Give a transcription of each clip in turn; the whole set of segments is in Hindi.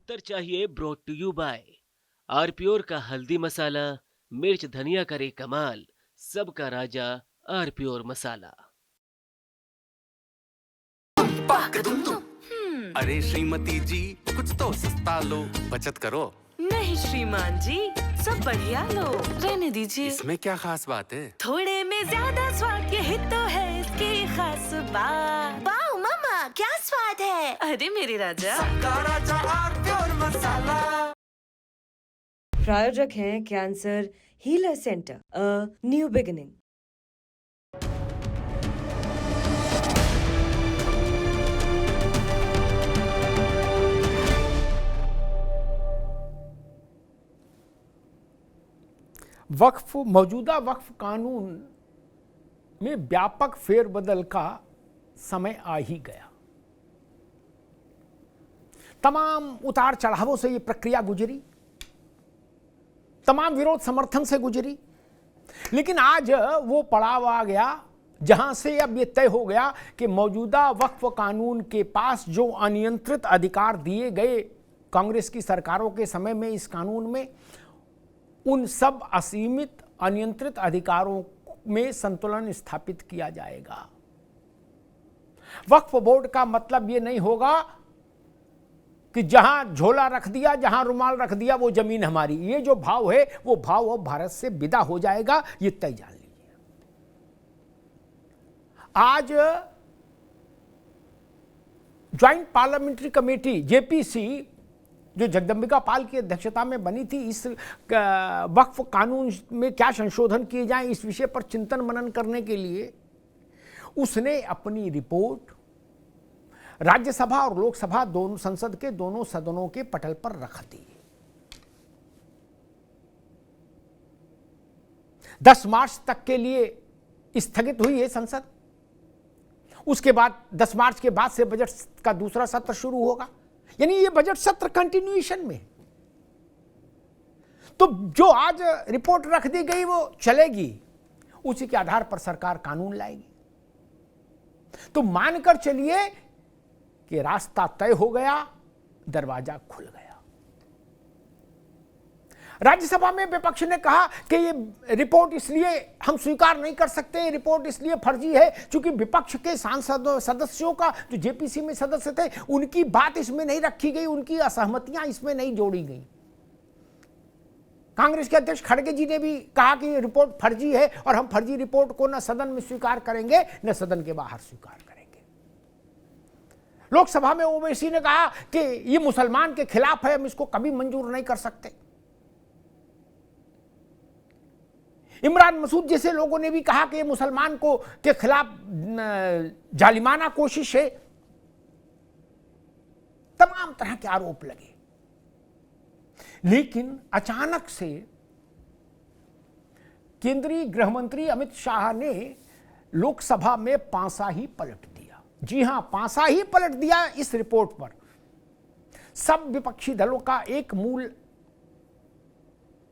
उत्तर चाहिए ब्रॉट टू यू बाय आरप्योर का हल्दी मसाला, मिर्च धनिया करे कमाल, सबका राजा आरप्योर मसाला। अरे श्रीमती जी, कुछ तो सस्ता लो, बचत करो। नहीं श्रीमान जी, सब बढ़िया लो, रहने दीजिए। इसमें क्या खास बात है? थोड़े में ज्यादा स्वाद, यही तो है इसकी खास बात। वाओ मामा, क्या स्वाद है। अरे मेरे राजा, सबका राजा आरप्योर मसाला। प्रायोजक हैं cancer healer centre, a new beginning. मौजूदा वक्फ कानून में व्यापक फेरबदल का समय आ ही गया। तमाम उतार चढ़ावों से ये प्रक्रिया गुजरी, तमाम विरोध समर्थन से गुजरी, लेकिन आज वो पड़ाव आ गया जहां से अब ये तय हो गया कि मौजूदा वक्फ कानून के पास जो अनियंत्रित अधिकार दिए गए कांग्रेस की सरकारों के समय में इस कानून में, उन सब असीमित अनियंत्रित अधिकारों में संतुलन स्थापित किया जाएगा। वक्फ बोर्ड का मतलब ये नहीं होगा कि जहां झोला रख दिया, जहां रुमाल रख दिया, वो जमीन हमारी। ये जो भाव है वो भाव अब भारत से विदा हो जाएगा, ये तय जान लीजिए। आज ज्वाइंट पार्लियामेंट्री कमेटी जेपीसी, जो जगदम्बिका पाल की अध्यक्षता में बनी थी, इस वक्फ कानून में क्या संशोधन किए जाएं इस विषय पर चिंतन मनन करने के लिए, उसने अपनी रिपोर्ट राज्यसभा और लोकसभा दोनों, संसद के दोनों सदनों के पटल पर रख दी। 10 मार्च तक के लिए स्थगित हुई है संसद। उसके बाद 10 मार्च के बाद से बजट का दूसरा सत्र शुरू होगा, यानी ये बजट सत्र कंटिन्यूएशन में। तो जो आज रिपोर्ट रख दी गई वो चलेगी, उसी के आधार पर सरकार कानून लाएगी। तो मानकर चलिए कि रास्ता तय हो गया, दरवाजा खुल गया। राज्यसभा में विपक्ष ने कहा कि ये रिपोर्ट इसलिए हम स्वीकार नहीं कर सकते, ये रिपोर्ट इसलिए फर्जी है क्योंकि विपक्ष के सांसद सदस्यों का, जो जेपीसी में सदस्य थे, उनकी बात इसमें नहीं रखी गई, उनकी असहमतियां इसमें नहीं जोड़ी गई। कांग्रेस के अध्यक्ष खड़गे जी ने भी कहा कि ये रिपोर्ट फर्जी है और हम फर्जी रिपोर्ट को न सदन में स्वीकार करेंगे न सदन के बाहर स्वीकार करेंगे। लोकसभा में ओवैसी ने कहा कि ये मुसलमान के खिलाफ है, हम इसको कभी मंजूर नहीं कर सकते। इमरान मसूद जैसे लोगों ने भी कहा कि ये मुसलमान को के खिलाफ जालिमाना कोशिश है। तमाम तरह के आरोप लगे, लेकिन अचानक से केंद्रीय गृह मंत्री अमित शाह ने लोकसभा में पांसा ही पलट दिया। जी हां, पांसा ही पलट दिया इस रिपोर्ट पर। सब विपक्षी दलों का एक मूल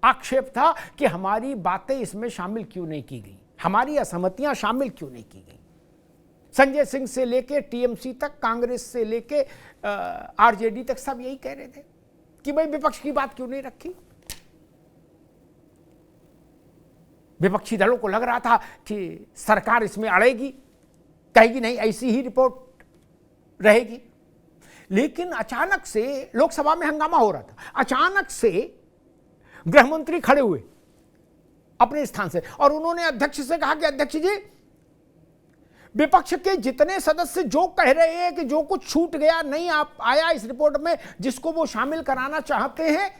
आक्षेप था कि हमारी बातें इसमें शामिल क्यों नहीं की गई, हमारी असहमतियां शामिल क्यों नहीं की गई। संजय सिंह से लेके टीएमसी तक, कांग्रेस से लेके आरजेडी तक सब यही कह रहे थे कि भाई विपक्ष की बात क्यों नहीं रखी। विपक्षी दलों को लग रहा था कि सरकार इसमें अड़ेगी, कहेगी नहीं ऐसी ही रिपोर्ट रहेगी। लेकिन अचानक से लोकसभा में हंगामा हो रहा था, अचानक से गृह मंत्री खड़े हुए अपने स्थान से और उन्होंने अध्यक्ष से कहा कि अध्यक्ष जी, विपक्ष के जितने सदस्य जो कह रहे हैं कि जो कुछ छूट गया, नहीं आया इस रिपोर्ट में, जिसको वो शामिल कराना चाहते हैं,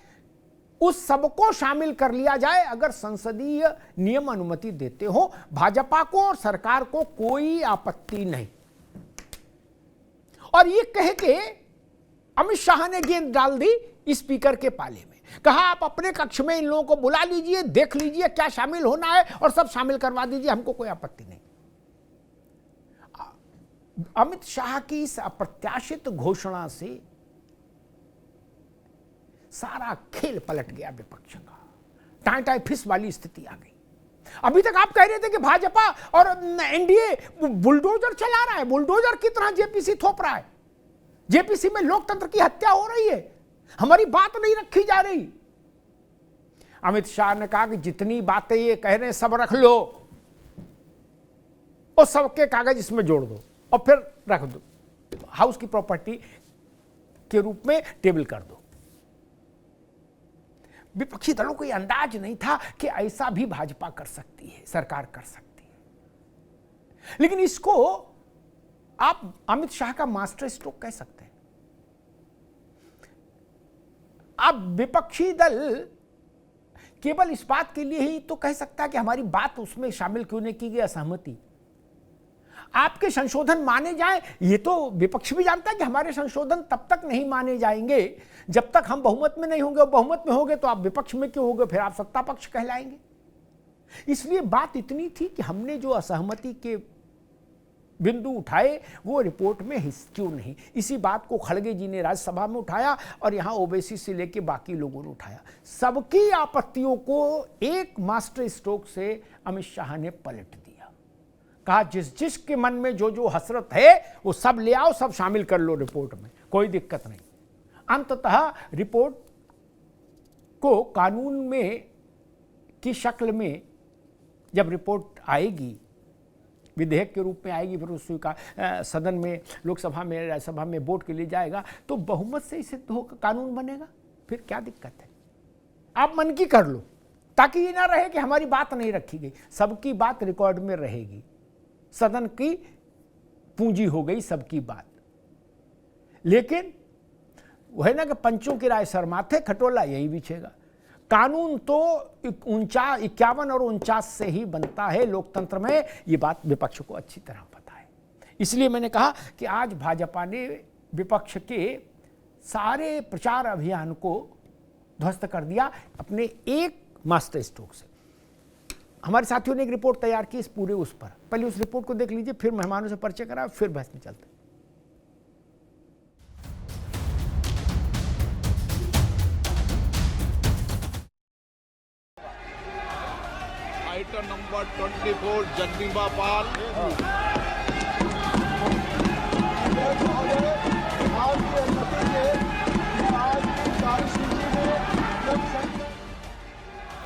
उस सबको शामिल कर लिया जाए अगर संसदीय नियम अनुमति देते हो। भाजपा को और सरकार को कोई आपत्ति नहीं। और ये कह के अमित शाह ने गेंद डाल दी स्पीकर के पाले में, कहा आप अपने कक्ष में इन लोगों को बुला लीजिए, देख लीजिए क्या शामिल होना है और सब शामिल करवा दीजिए, हमको कोई आपत्ति नहीं। अमित शाह की इस अप्रत्याशित घोषणा से सारा खेल पलट गया विपक्ष का, टाई टाई फिस वाली स्थिति आ गई। अभी तक आप कह रहे थे कि भाजपा और एनडीए बुलडोजर चला रहा है, बुलडोजर की तरह जेपीसी थोप रहा है, जेपीसी में लोकतंत्र की हत्या हो रही है। हमारी बात नहीं रखी जा रही। अमित शाह ने कहा कि जितनी बातें ये कह रहे हैं सब रख लो और सबके कागज इसमें जोड़ दो और फिर रख दो, हाउस की प्रॉपर्टी के रूप में टेबल कर दो। विपक्षी दलों को यह अंदाज नहीं था कि ऐसा भी भाजपा कर सकती है, सरकार कर सकती है। लेकिन इसको आप अमित शाह का मास्टर स्ट्रोक कह सकते हैं। अब विपक्षी दल केवल इस बात के लिए ही तो कह सकता है कि हमारी बात उसमें शामिल क्यों नहीं की गई, असहमति। आपके संशोधन माने जाए, ये तो विपक्ष भी जानता है कि हमारे संशोधन तब तक नहीं माने जाएंगे जब तक हम बहुमत में नहीं होंगे, और बहुमत में होंगे तो आप विपक्ष में क्यों होंगे, फिर आप सत्ता पक्ष कहलाएंगे। इसलिए बात इतनी थी कि हमने जो असहमति के बिंदु उठाए वो रिपोर्ट में क्यों नहीं, इसी बात को खड़गे जी ने राज्यसभा में उठाया और यहां ओवैसी से लेके बाकी लोगों ने उठाया। सबकी आपत्तियों को एक मास्टर स्ट्रोक से अमित शाह ने पलट दिया। कहा जिस जिस के मन में जो जो हसरत है वो सब ले आओ, सब शामिल कर लो रिपोर्ट में, कोई दिक्कत नहीं। अंततः रिपोर्ट को कानून में की शक्ल में जब रिपोर्ट आएगी, विधेयक के रूप में आएगी, फिर उसका सदन में, लोकसभा में, राज्यसभा में वोट के लिए जाएगा, तो बहुमत से इसे तो कानून बनेगा। फिर क्या दिक्कत है, आप मन की कर लो, ताकि ये ना रहे कि हमारी बात नहीं रखी गई। सबकी बात रिकॉर्ड में रहेगी, सदन की पूंजी हो गई सबकी बात। लेकिन वह है ना कि पंचों की राय सरमाथे, खटोला यही बिछेगा। कानून तो 51 और 49 से ही बनता है लोकतंत्र में, ये बात विपक्ष को अच्छी तरह पता है। इसलिए मैंने कहा कि आज भाजपा ने विपक्ष के सारे प्रचार अभियान को ध्वस्त कर दिया अपने एक मास्टर स्ट्रोक से। हमारे साथियों ने एक रिपोर्ट तैयार की इस पूरे उस पर, पहले उस रिपोर्ट को देख लीजिए, फिर मेहमानों से परिचय करा, फिर बहस में चलते। आइटम नंबर 24 जगदीबा पाल।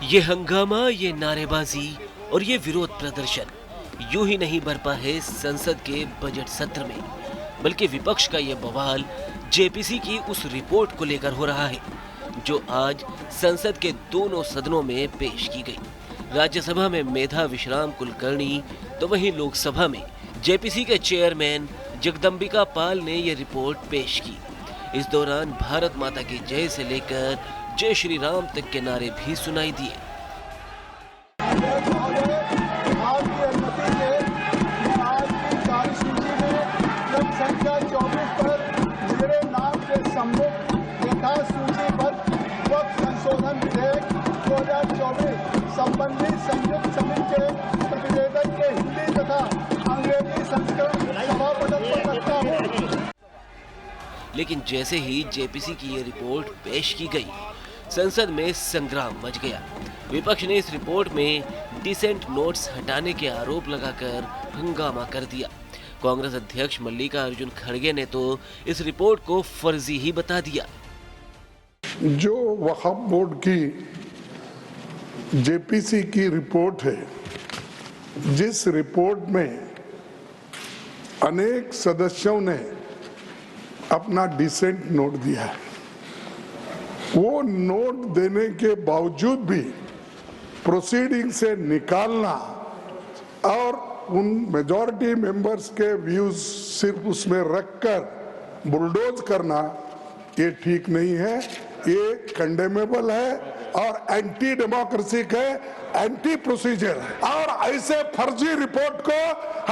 ये हंगामा, ये नारेबाजी और ये विरोध प्रदर्शन यूं ही नहीं बरपा है संसद के बजट सत्र में, बल्कि विपक्ष का ये बवाल जेपीसी की उस रिपोर्ट को लेकर हो रहा है जो आज संसद के दोनों सदनों में पेश की गई। राज्यसभा में मेधा विश्राम कुलकर्णी तो वहीं लोकसभा में जेपीसी के चेयरमैन जगदम्बिका पाल ने यह रिपोर्ट पेश की। इस दौरान भारत माता की जय से लेकर जय श्री राम तक के नारे भी सुनाई दिए। संबंधित संयुक्त समिति के प्रतिवेदन के हिंदी तथा अंग्रेजी संस्करण सभा पटल पर रखता हूं। लेकिन जैसे ही जेपीसी की ये रिपोर्ट पेश की गई, संसद में संग्राम मच गया। विपक्ष ने इस रिपोर्ट में डिसेंट नोट्स हटाने के आरोप लगाकर हंगामा कर दिया। कांग्रेस अध्यक्ष मल्लिकार्जुन खड़गे ने तो इस रिपोर्ट को फर्जी ही बता दिया। जो वक्फ बोर्ड की जेपीसी की रिपोर्ट है, जिस रिपोर्ट में अनेक सदस्यों ने अपना डिसेंट नोट दिया है, वो नोट देने के बावजूद भी प्रोसीडिंग से निकालना और उन मेजॉरिटी मेंबर्स के व्यूज सिर्फ उसमें रखकर बुलडोज करना, ये ठीक नहीं है, ये कंडेमेबल है और एंटी डेमोक्रेसिक है, एंटी प्रोसीजर है। और ऐसे फर्जी रिपोर्ट को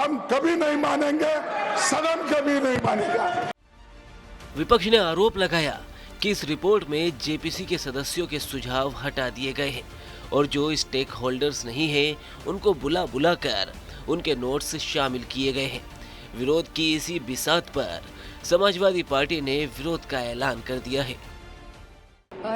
हम कभी नहीं मानेंगे, सदन कभी नहीं मानेगा। विपक्ष ने आरोप लगाया कि इस रिपोर्ट में जेपीसी के सदस्यों के सुझाव हटा दिए गए हैं और जो स्टेक होल्डर्स नहीं हैं, उनको बुला कर उनके नोट्स शामिल किए गए हैं। विरोध की इसी बिसात पर समाजवादी पार्टी ने विरोध का ऐलान कर दिया है।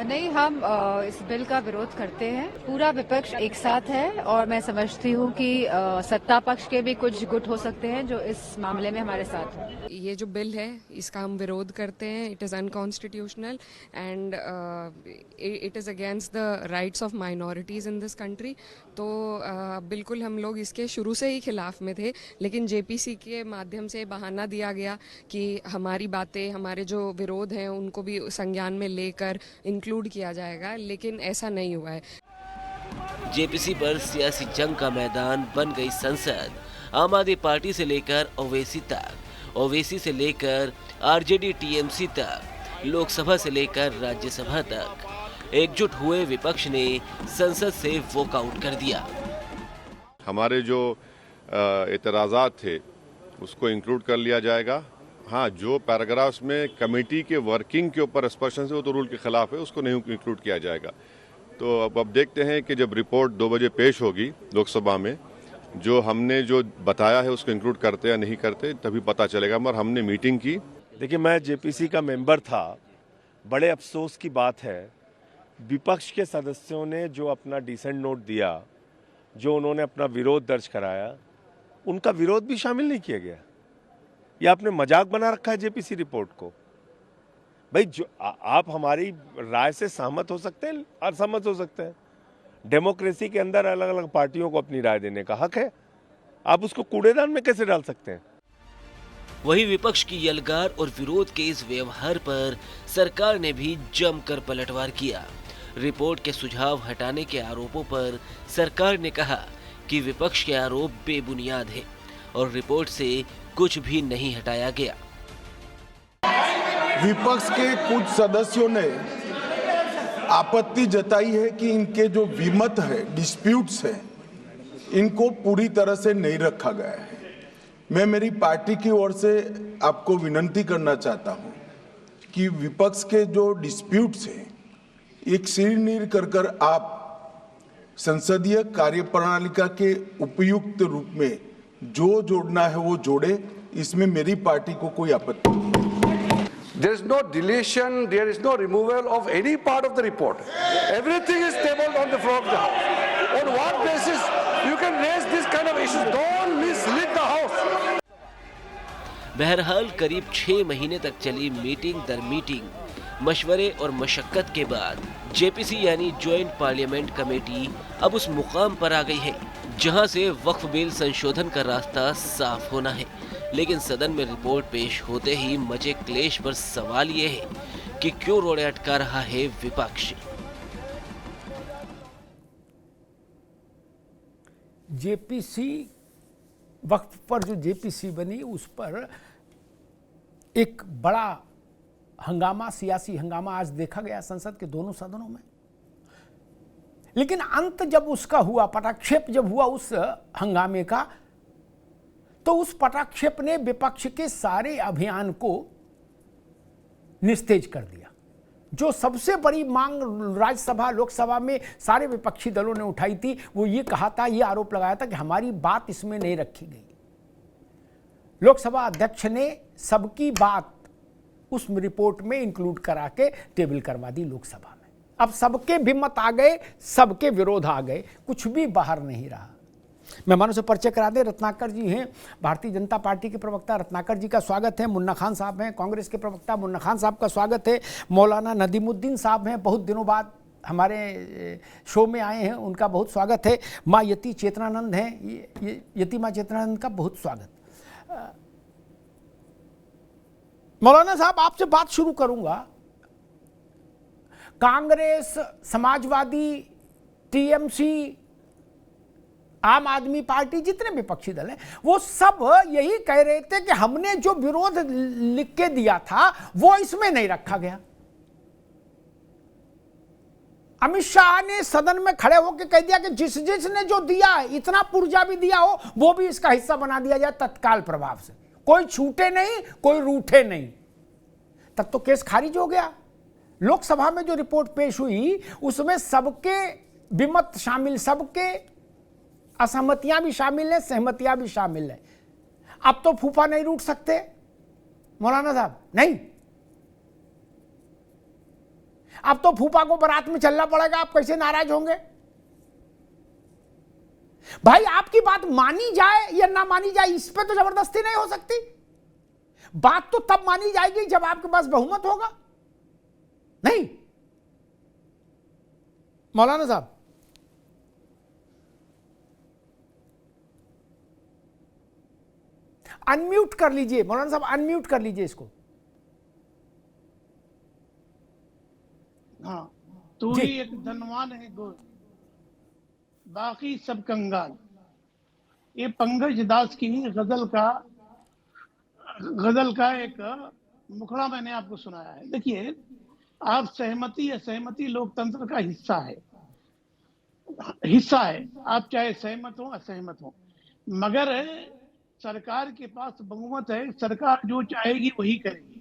नहीं, हम इस बिल का विरोध करते हैं। पूरा विपक्ष एक साथ है और मैं समझती हूँ कि सत्ता पक्ष के भी कुछ गुट हो सकते हैं जो इस मामले में हमारे साथ हैं। ये जो बिल है इसका हम विरोध करते हैं। It is unconstitutional and it is against the rights of minorities in this country. तो बिल्कुल हम लोग इसके शुरू से ही खिलाफ में थे, लेकिन जेपीसी के माध्यम से बहाना दिया गया कि हमारी बातें, हमारे जो विरोध हैं उनको भी संज्ञान में लेकर इंक्लूड किया जाएगा, लेकिन ऐसा नहीं हुआ है। जेपीसी पर सियासी जंग का मैदान बन गई संसद। आम आदमी पार्टी से लेकर ओवैसी तक, ओवैसी से लेकर आरजेडी टीएमसी तक, लोकसभा से लेकर राज्यसभा तक एकजुट हुए विपक्ष ने संसद से वॉकआउट कर दिया। हमारे जो एतराज़ात थे उसको इंक्लूड कर लिया जाएगा। हाँ, जो पैराग्राफ्स में कमेटी के वर्किंग के ऊपर स्पष्ट से वो तो रूल के खिलाफ है, उसको नहीं इंक्लूड किया जाएगा। तो अब देखते हैं कि जब रिपोर्ट 2 बजे पेश होगी लोकसभा में, जो हमने जो बताया है उसको इंक्लूड करते या नहीं करते तभी पता चलेगा। मगर हमने मीटिंग की। देखिए, मैं जेपीसी का मेंबर था। बड़े अफसोस की बात है, विपक्ष के सदस्यों ने जो अपना डिसेंट नोट दिया, जो उन्होंने अपना विरोध दर्ज कराया, उनका विरोध भी शामिल नहीं किया गया। ये आपने मजाक बना रखा है जेपीसी रिपोर्ट को। भाई, जो आप हमारी राय से सहमत हो सकते हैं, असहमत हो सकते हैं। डेमोक्रेसी के अंदर अलग अलग पार्टियों को अपनी राय देने का हक है। आप उसको कूड़ेदान में कैसे डाल सकते हैं? वही विपक्ष की यलगार और विरोध के इस व्यवहार पर सरकार ने भी जमकर पलटवार किया। रिपोर्ट के सुझाव हटाने के आरोपों पर सरकार ने कहा कि विपक्ष के आरोप बेबुनियाद है और रिपोर्ट से कुछ भी नहीं हटाया गया। विपक्ष के कुछ सदस्यों ने आपत्ति जताई है कि इनके जो विमत है, डिस्प्यूट्स है, इनको पूरी तरह से नहीं रखा गया है। मैं मेरी पार्टी की ओर से आपको विनती करना चाहता हूं कि विपक्ष के जो डिस्प्यूट्स हैं, एक सिरनीर कर आप संसदीय कार्यप्रणालिका के उपयुक्त रूप में जो जोड़ना है वो जोड़े। इसमें मेरी पार्टी को कोई आपत्ति नहीं है। There is no deletion, there is no removal of any part of the report. Everything is tabled on the floor of the House. On what basis you can raise this kind of issues? Don't mislead the House. बहरहाल करीब 6 महीने तक चली मीटिंग दर मीटिंग, मशवरे और मशक्कत के बाद जेपीसी यानी ज्वाइंट पार्लियामेंट कमेटी अब उस मुकाम पर आ गई है जहां से वक्फ बिल संशोधन का रास्ता साफ होना है। लेकिन सदन में रिपोर्ट पेश होते ही मचे क्लेश पर सवाल ये है कि क्यों रोड़े अटका रहा है विपक्ष। जेपीसी वक्फ पर जो जेपीसी बनी उस पर एक बड़ा हंगामा, सियासी हंगामा आज देखा गया संसद के दोनों सदनों में। लेकिन अंत जब उसका हुआ, पटाक्षेप जब हुआ उस हंगामे का, तो उस पटाक्षेप ने विपक्ष के सारे अभियान को निस्तेज कर दिया। जो सबसे बड़ी मांग राज्यसभा लोकसभा में सारे विपक्षी दलों ने उठाई थी, वो ये कहा था, ये आरोप लगाया था कि हमारी बात इसमें नहीं रखी गई। लोकसभा अध्यक्ष ने सबकी बात उस रिपोर्ट में इंक्लूड करा के टेबल करवा दी लोकसभा में। अब सबके भिमत आ गए, सबके विरोध आ गए, कुछ भी बाहर नहीं रहा। मेहमानों से परिचय करा दें, रत्नाकर जी हैं भारतीय जनता पार्टी के प्रवक्ता, रत्नाकर जी का स्वागत है। मुन्ना खान साहब हैं कांग्रेस के प्रवक्ता, मुन्ना खान साहब का स्वागत है। मौलाना नदीमुद्दीन साहब हैं, बहुत दिनों बाद हमारे शो में आए हैं, उनका बहुत स्वागत है। माँ यति चेतनानंद हैं, यति माँ चेतनानंद का बहुत स्वागत। मौलाना साहब, आपसे बात शुरू करूंगा। कांग्रेस, समाजवादी, टीएमसी, आम आदमी पार्टी, जितने विपक्षी दल हैं, वो सब यही कह रहे थे कि हमने जो विरोध लिख के दिया था वो इसमें नहीं रखा गया। अमित शाह ने सदन में खड़े होकर कह दिया कि जिसने जो दिया है, इतना पुर्जा भी दिया हो, वो भी इसका हिस्सा बना दिया जाए तत्काल प्रभाव से। कोई छूटे नहीं, कोई रूठे नहीं। तब तो केस खारिज हो गया। लोकसभा में जो रिपोर्ट पेश हुई उसमें सबके विमत शामिल, सबके असहमतियां भी शामिल हैं, सहमतियां भी शामिल हैं। अब तो फूफा नहीं रूठ सकते मौलाना साहब, नहीं। अब तो फूफा को बारात में चलना पड़ेगा। आप कैसे नाराज होंगे? भाई, आपकी बात मानी जाए या ना मानी जाए, इस पे तो जबरदस्ती नहीं हो सकती। बात तो तब मानी जाएगी जब आपके पास बहुमत होगा। नहीं मौलाना साहब, अनम्यूट कर लीजिए, मौलाना साहब अनम्यूट कर लीजिए इसको। हाँ, तू ही एक धनवान है गो, बाकी सब कंगाल। ये पंकज दास की गजल का एक मुखड़ा मैंने आपको सुनाया है। देखिए, आप सहमति असहमति लोकतंत्र का हिस्सा है, आप चाहे सहमत हो असहमत हो, मगर सरकार के पास बहुमत है, सरकार जो चाहेगी वही करेगी।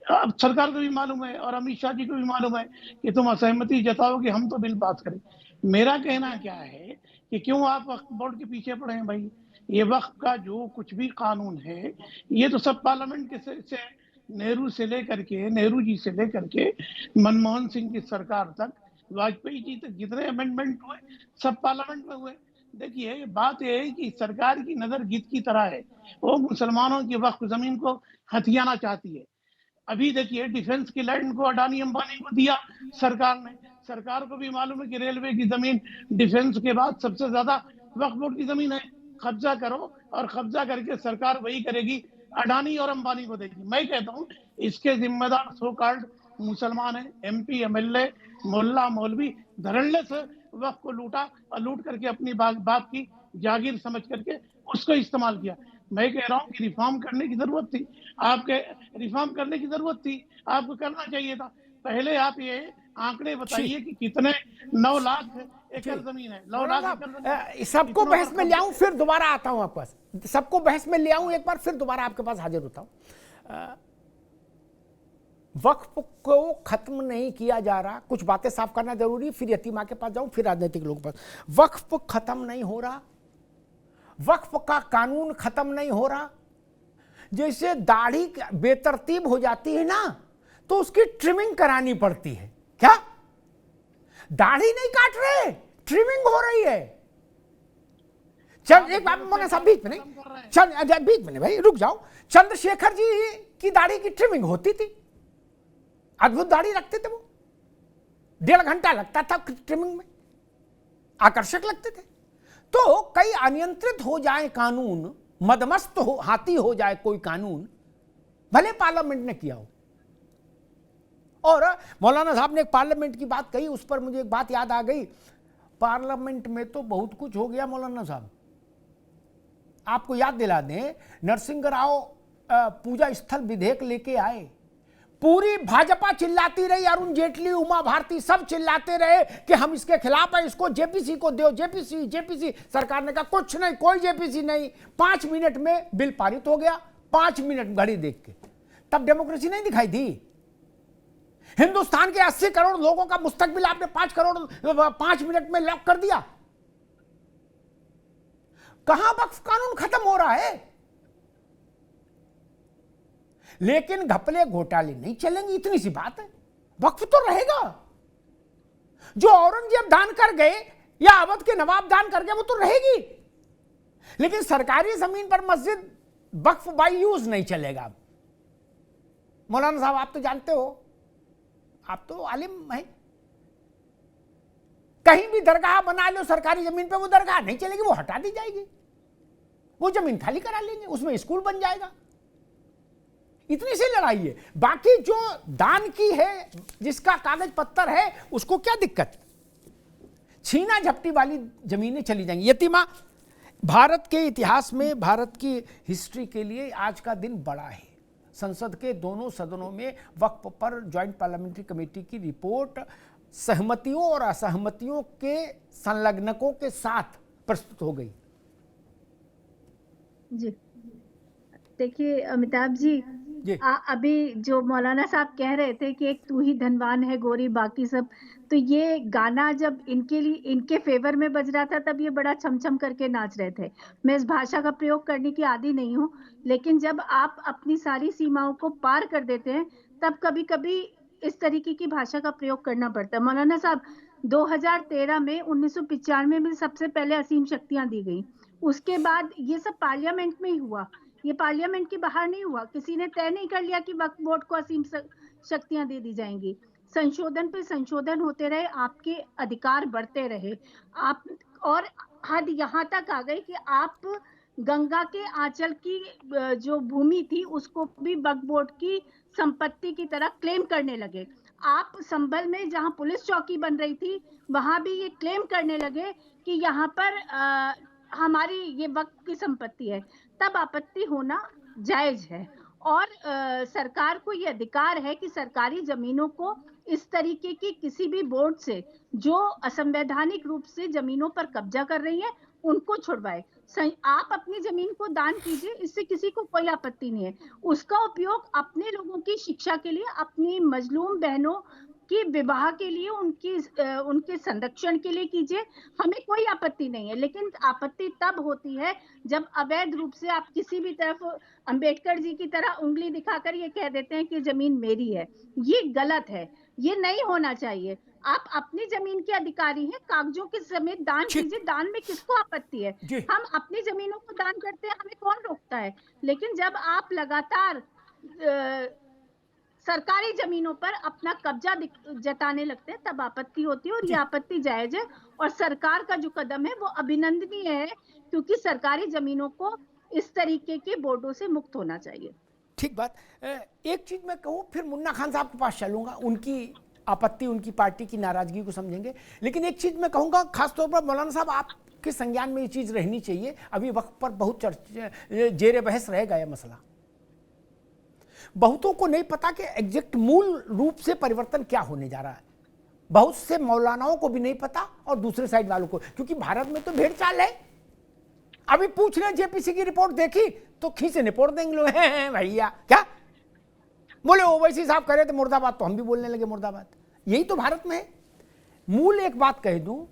अब सरकार को भी मालूम है और अमित शाह जी को भी मालूम है कि तुम असहमति जताओगे, हम तो बिल पास करें। मेरा कहना क्या है कि क्यों आप वक्फ बोर्ड के पीछे पड़े हैं भाई? ये वक्फ का जो कुछ भी कानून है, ये तो सब पार्लियामेंट के से नेहरू से लेकर के, नेहरू जी से लेकर के मनमोहन सिंह की सरकार तक, वाजपेयी जी तक जितने अमेंडमेंट हुए सब पार्लियामेंट में हुए। देखिए, बात यह है कि सरकार की नजर गिद्ध की तरह है, वो मुसलमानों की वक्फ जमीन को हथियाना चाहती है। अभी देखिए, डिफेंस की लैंड को अडानी अंबानी को दिया सरकार ने। सरकार को भी मालूम है कि रेलवे की जमीन डिफेंस के बाद सबसे ज्यादा वक्फ बोर्ड की जमीन है। कब्जा करो, और कब्जा करके सरकार वही करेगी, अडानी और अंबानी को देगी। मैं कहता हूँ इसके जिम्मेदार सो कॉल्ड मुसलमान है, MP MLA मोल्ला मौलवी धड़ल्ले से वक्त को लूटा और लूट करके अपनी बाप की जागीर समझ करके उसको इस्तेमाल किया। मैं कह रहा हूँ कि रिफॉर्म करने की जरूरत थी, आपको करना चाहिए था। पहले आप ये आंकड़े बताइए कि कितने 9 लाख एकड़ जमीन है, 9 लाख एकड़। सबको बहस में ले आऊं, फिर दोबारा आता हूं आपके पास, सबको बहस में ले आऊं एक बार, फिर दोबारा आपके पास हाजिर होता हूं। वक्फ को खत्म नहीं किया जा रहा, कुछ बातें साफ करना जरूरी, फिर यतीमा के पास जाऊं, फिर राजनीतिक लोगों के पास। वक्फ खत्म नहीं हो रहा, वक्फ का कानून खत्म नहीं हो रहा। जैसे दाढ़ी बेतरतीब हो जाती है ना, तो उसकी ट्रिमिंग करानी पड़ती है। क्या दाढ़ी नहीं काट रहे, ट्रिमिंग हो रही है। चल एक बात मौलाना साहब, बीच में नहीं, बीच में नहीं भाई, रुक जाओ। चंद्रशेखर जी की दाढ़ी की ट्रिमिंग होती थी, अद्भुत दाढ़ी रखते थे वो, 1.5 घंटा लगता था ट्रिमिंग में, आकर्षक लगते थे। तो कई अनियंत्रित हो जाए कानून, मदमस्त हो, हाथी हो जाए कोई कानून, भले पार्लियामेंट ने किया हो। और मौलाना साहब ने एक पार्लियामेंट की बात कही, उस पर मुझे एक बात याद आ गई। पार्लियामेंट में तो बहुत कुछ हो गया मौलाना साहब। आपको याद दिला दें, नरसिंह राव पूजा स्थल विधेयक लेके आए, पूरी भाजपा चिल्लाती रही, अरुण जेटली, उमा भारती सब चिल्लाते रहे कि हम इसके खिलाफ है, इसको जेपीसी को दो, जेपीसी। सरकार ने कहा कुछ नहीं, कोई जेपीसी नहीं। 5 मिनट में बिल पारित हो गया, 5 मिनट घड़ी देख के। तब डेमोक्रेसी नहीं दिखाई दी। हिंदुस्तान के 80 करोड़ लोगों का मुस्तकबिल आपने 5 मिनट में लॉक कर दिया। कहां वक्फ कानून खत्म हो रहा है? लेकिन घपले घोटाले नहीं चलेंगे, इतनी सी बात है। वक्फ तो रहेगा। जो औरंगजेब दान कर गए या अवध के नवाब दान कर गए, वो तो रहेगी। लेकिन सरकारी जमीन पर मस्जिद वक्फ बाई यूज नहीं चलेगा। मौलाना साहब, आप तो जानते हो, आप तो आलिम हैं, कहीं भी दरगाह बना लो सरकारी जमीन पे, वो दरगाह नहीं चलेगी, वो हटा दी जाएगी। वो जमीन खाली करा लेंगे, उसमें स्कूल बन जाएगा। इतनी सी लड़ाई है। बाकी जो दान की है, जिसका कागज पत्तर है, उसको क्या दिक्कत? छीना झपटी वाली जमीनें चली जाएंगी। यतीमा, भारत के इतिहास में, भारत की हिस्ट्री के लिए आज का दिन बड़ा है। संसद के दोनों सदनों में वक्फ पर ज्वाइंट पार्लियामेंट्री कमेटी की रिपोर्ट सहमतियों और असहमतियों के संलग्नकों के साथ प्रस्तुत हो गई। जी देखिए अमिताभ जी, अभी जो मौलाना साहब कह रहे थे कि एक तू ही धनवान है गोरी बाकी सब, तो ये गाना जब इनके फेवर में बज रहा था, तब ये बड़ा छमछम करके नाच रहे थे। मैं इस भाषा का प्रयोग करने की आदी नहीं हूँ, लेकिन जब आप अपनी सारी सीमाओं को पार कर देते हैं, तब कभी कभी इस तरीके की भाषा का प्रयोग करना पड़ता है। मौलाना साहब, 2013 में 1995 में सबसे पहले असीम शक्तियां दी गई, उसके बाद ये सब पार्लियामेंट में ही हुआ। ये पार्लियामेंट के बाहर नहीं हुआ, किसी ने तय नहीं कर लिया कि वक्फ बोर्ड को असीम शक्तियां दे दी जाएंगी। संशोधन पे संशोधन होते रहे, आपके अधिकार बढ़ते रहे, आप और हद यहाँ तक आ गई कि आप गंगा के आंचल की जो भूमि थी उसको भी वक्फ बोर्ड की संपत्ति की तरह क्लेम करने लगे। आप संभल में जहां पुलिस चौकी बन रही थी वहां भी ये क्लेम करने लगे कि यहाँ पर हमारी ये वक्फ की संपत्ति है। तब आपत्ति होना जायज है और सरकार को ये अधिकार है कि सरकारी जमीनों को इस तरीके की किसी भी बोर्ड से जो असंवैधानिक रूप से जमीनों पर कब्जा कर रही है उनको छुड़वाए। आप अपनी जमीन को दान कीजिए, इससे किसी को कोई आपत्ति नहीं है। उसका उपयोग अपने लोगों की शिक्षा के लिए, अपनी मजलूम बहनों की विवाह के लिए, उनके संरक्षण के लिए कीजिए, हमें कोई आपत्ति नहीं है। लेकिन आपत्ति तब होती है जब अवैध रूप से आप किसी भी तरफ अंबेडकर जी की तरह उंगली दिखाकर ये कह देते हैं कि जमीन मेरी है। ये गलत है, ये नहीं होना चाहिए। आप अपनी जमीन के अधिकारी हैं, कागजों के समेत दान कीजिए, दान में किसको आपत्ति है? हम अपनी जमीनों को दान करते हैं, हमें कौन रोकता है? लेकिन जब आप लगातार सरकारी जमीनों पर अपना कब्जा जताने लगते हैं तब आपत्ति होती है और ये आपत्ति जायज है। और सरकार का जो कदम है वो अभिनंदनीय है, क्योंकि सरकारी जमीनों को इस तरीके के बोर्डों से मुक्त होना चाहिए। ठीक बात। एक चीज मैं कहूँ, फिर मुन्ना खान साहब के पास चलूंगा, उनकी आपत्ति, उनकी पार्टी की नाराजगी को समझेंगे। लेकिन एक चीज मैं कहूँगा, खासतौर पर मौलाना साहब आपके संज्ञान में ये चीज रहनी चाहिए। अभी वक्त पर बहुत जेरे बहस रहेगा यह मसला। बहुतों को नहीं पता कि एग्जैक्ट मूल रूप से परिवर्तन क्या होने जा रहा है। बहुत से मौलानाओं को भी नहीं पता और दूसरे साइड वालों को, क्योंकि भारत में तो भेड़ चाल है। अभी पूछ रहे जेपीसी की रिपोर्ट देखी तो खींचे निपोड़ देंगे लोग, हैं भैया क्या बोले ओवैसी साहब करे तो मुर्दाबाद, तो हम भी बोलने लगे मुर्दाबाद। यही तो भारत में है। मूल एक बात कह दूं,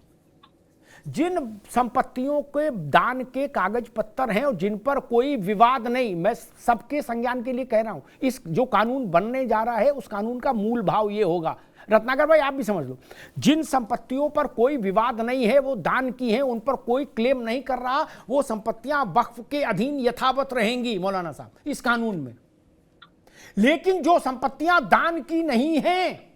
जिन संपत्तियों के दान के कागज पत्तर हैं और जिन पर कोई विवाद नहीं, मैं सबके संज्ञान के लिए कह रहा हूं, इस जो कानून बनने जा रहा है उस कानून का मूल भाव ये होगा, रत्नाकर भाई आप भी समझ लो, जिन संपत्तियों पर कोई विवाद नहीं है, वो दान की हैं, उन पर कोई क्लेम नहीं कर रहा, वो संपत्तियां वक्फ के अधीन यथावत रहेंगी मौलाना साहब इस कानून में। लेकिन जो संपत्तियां दान की नहीं हैं,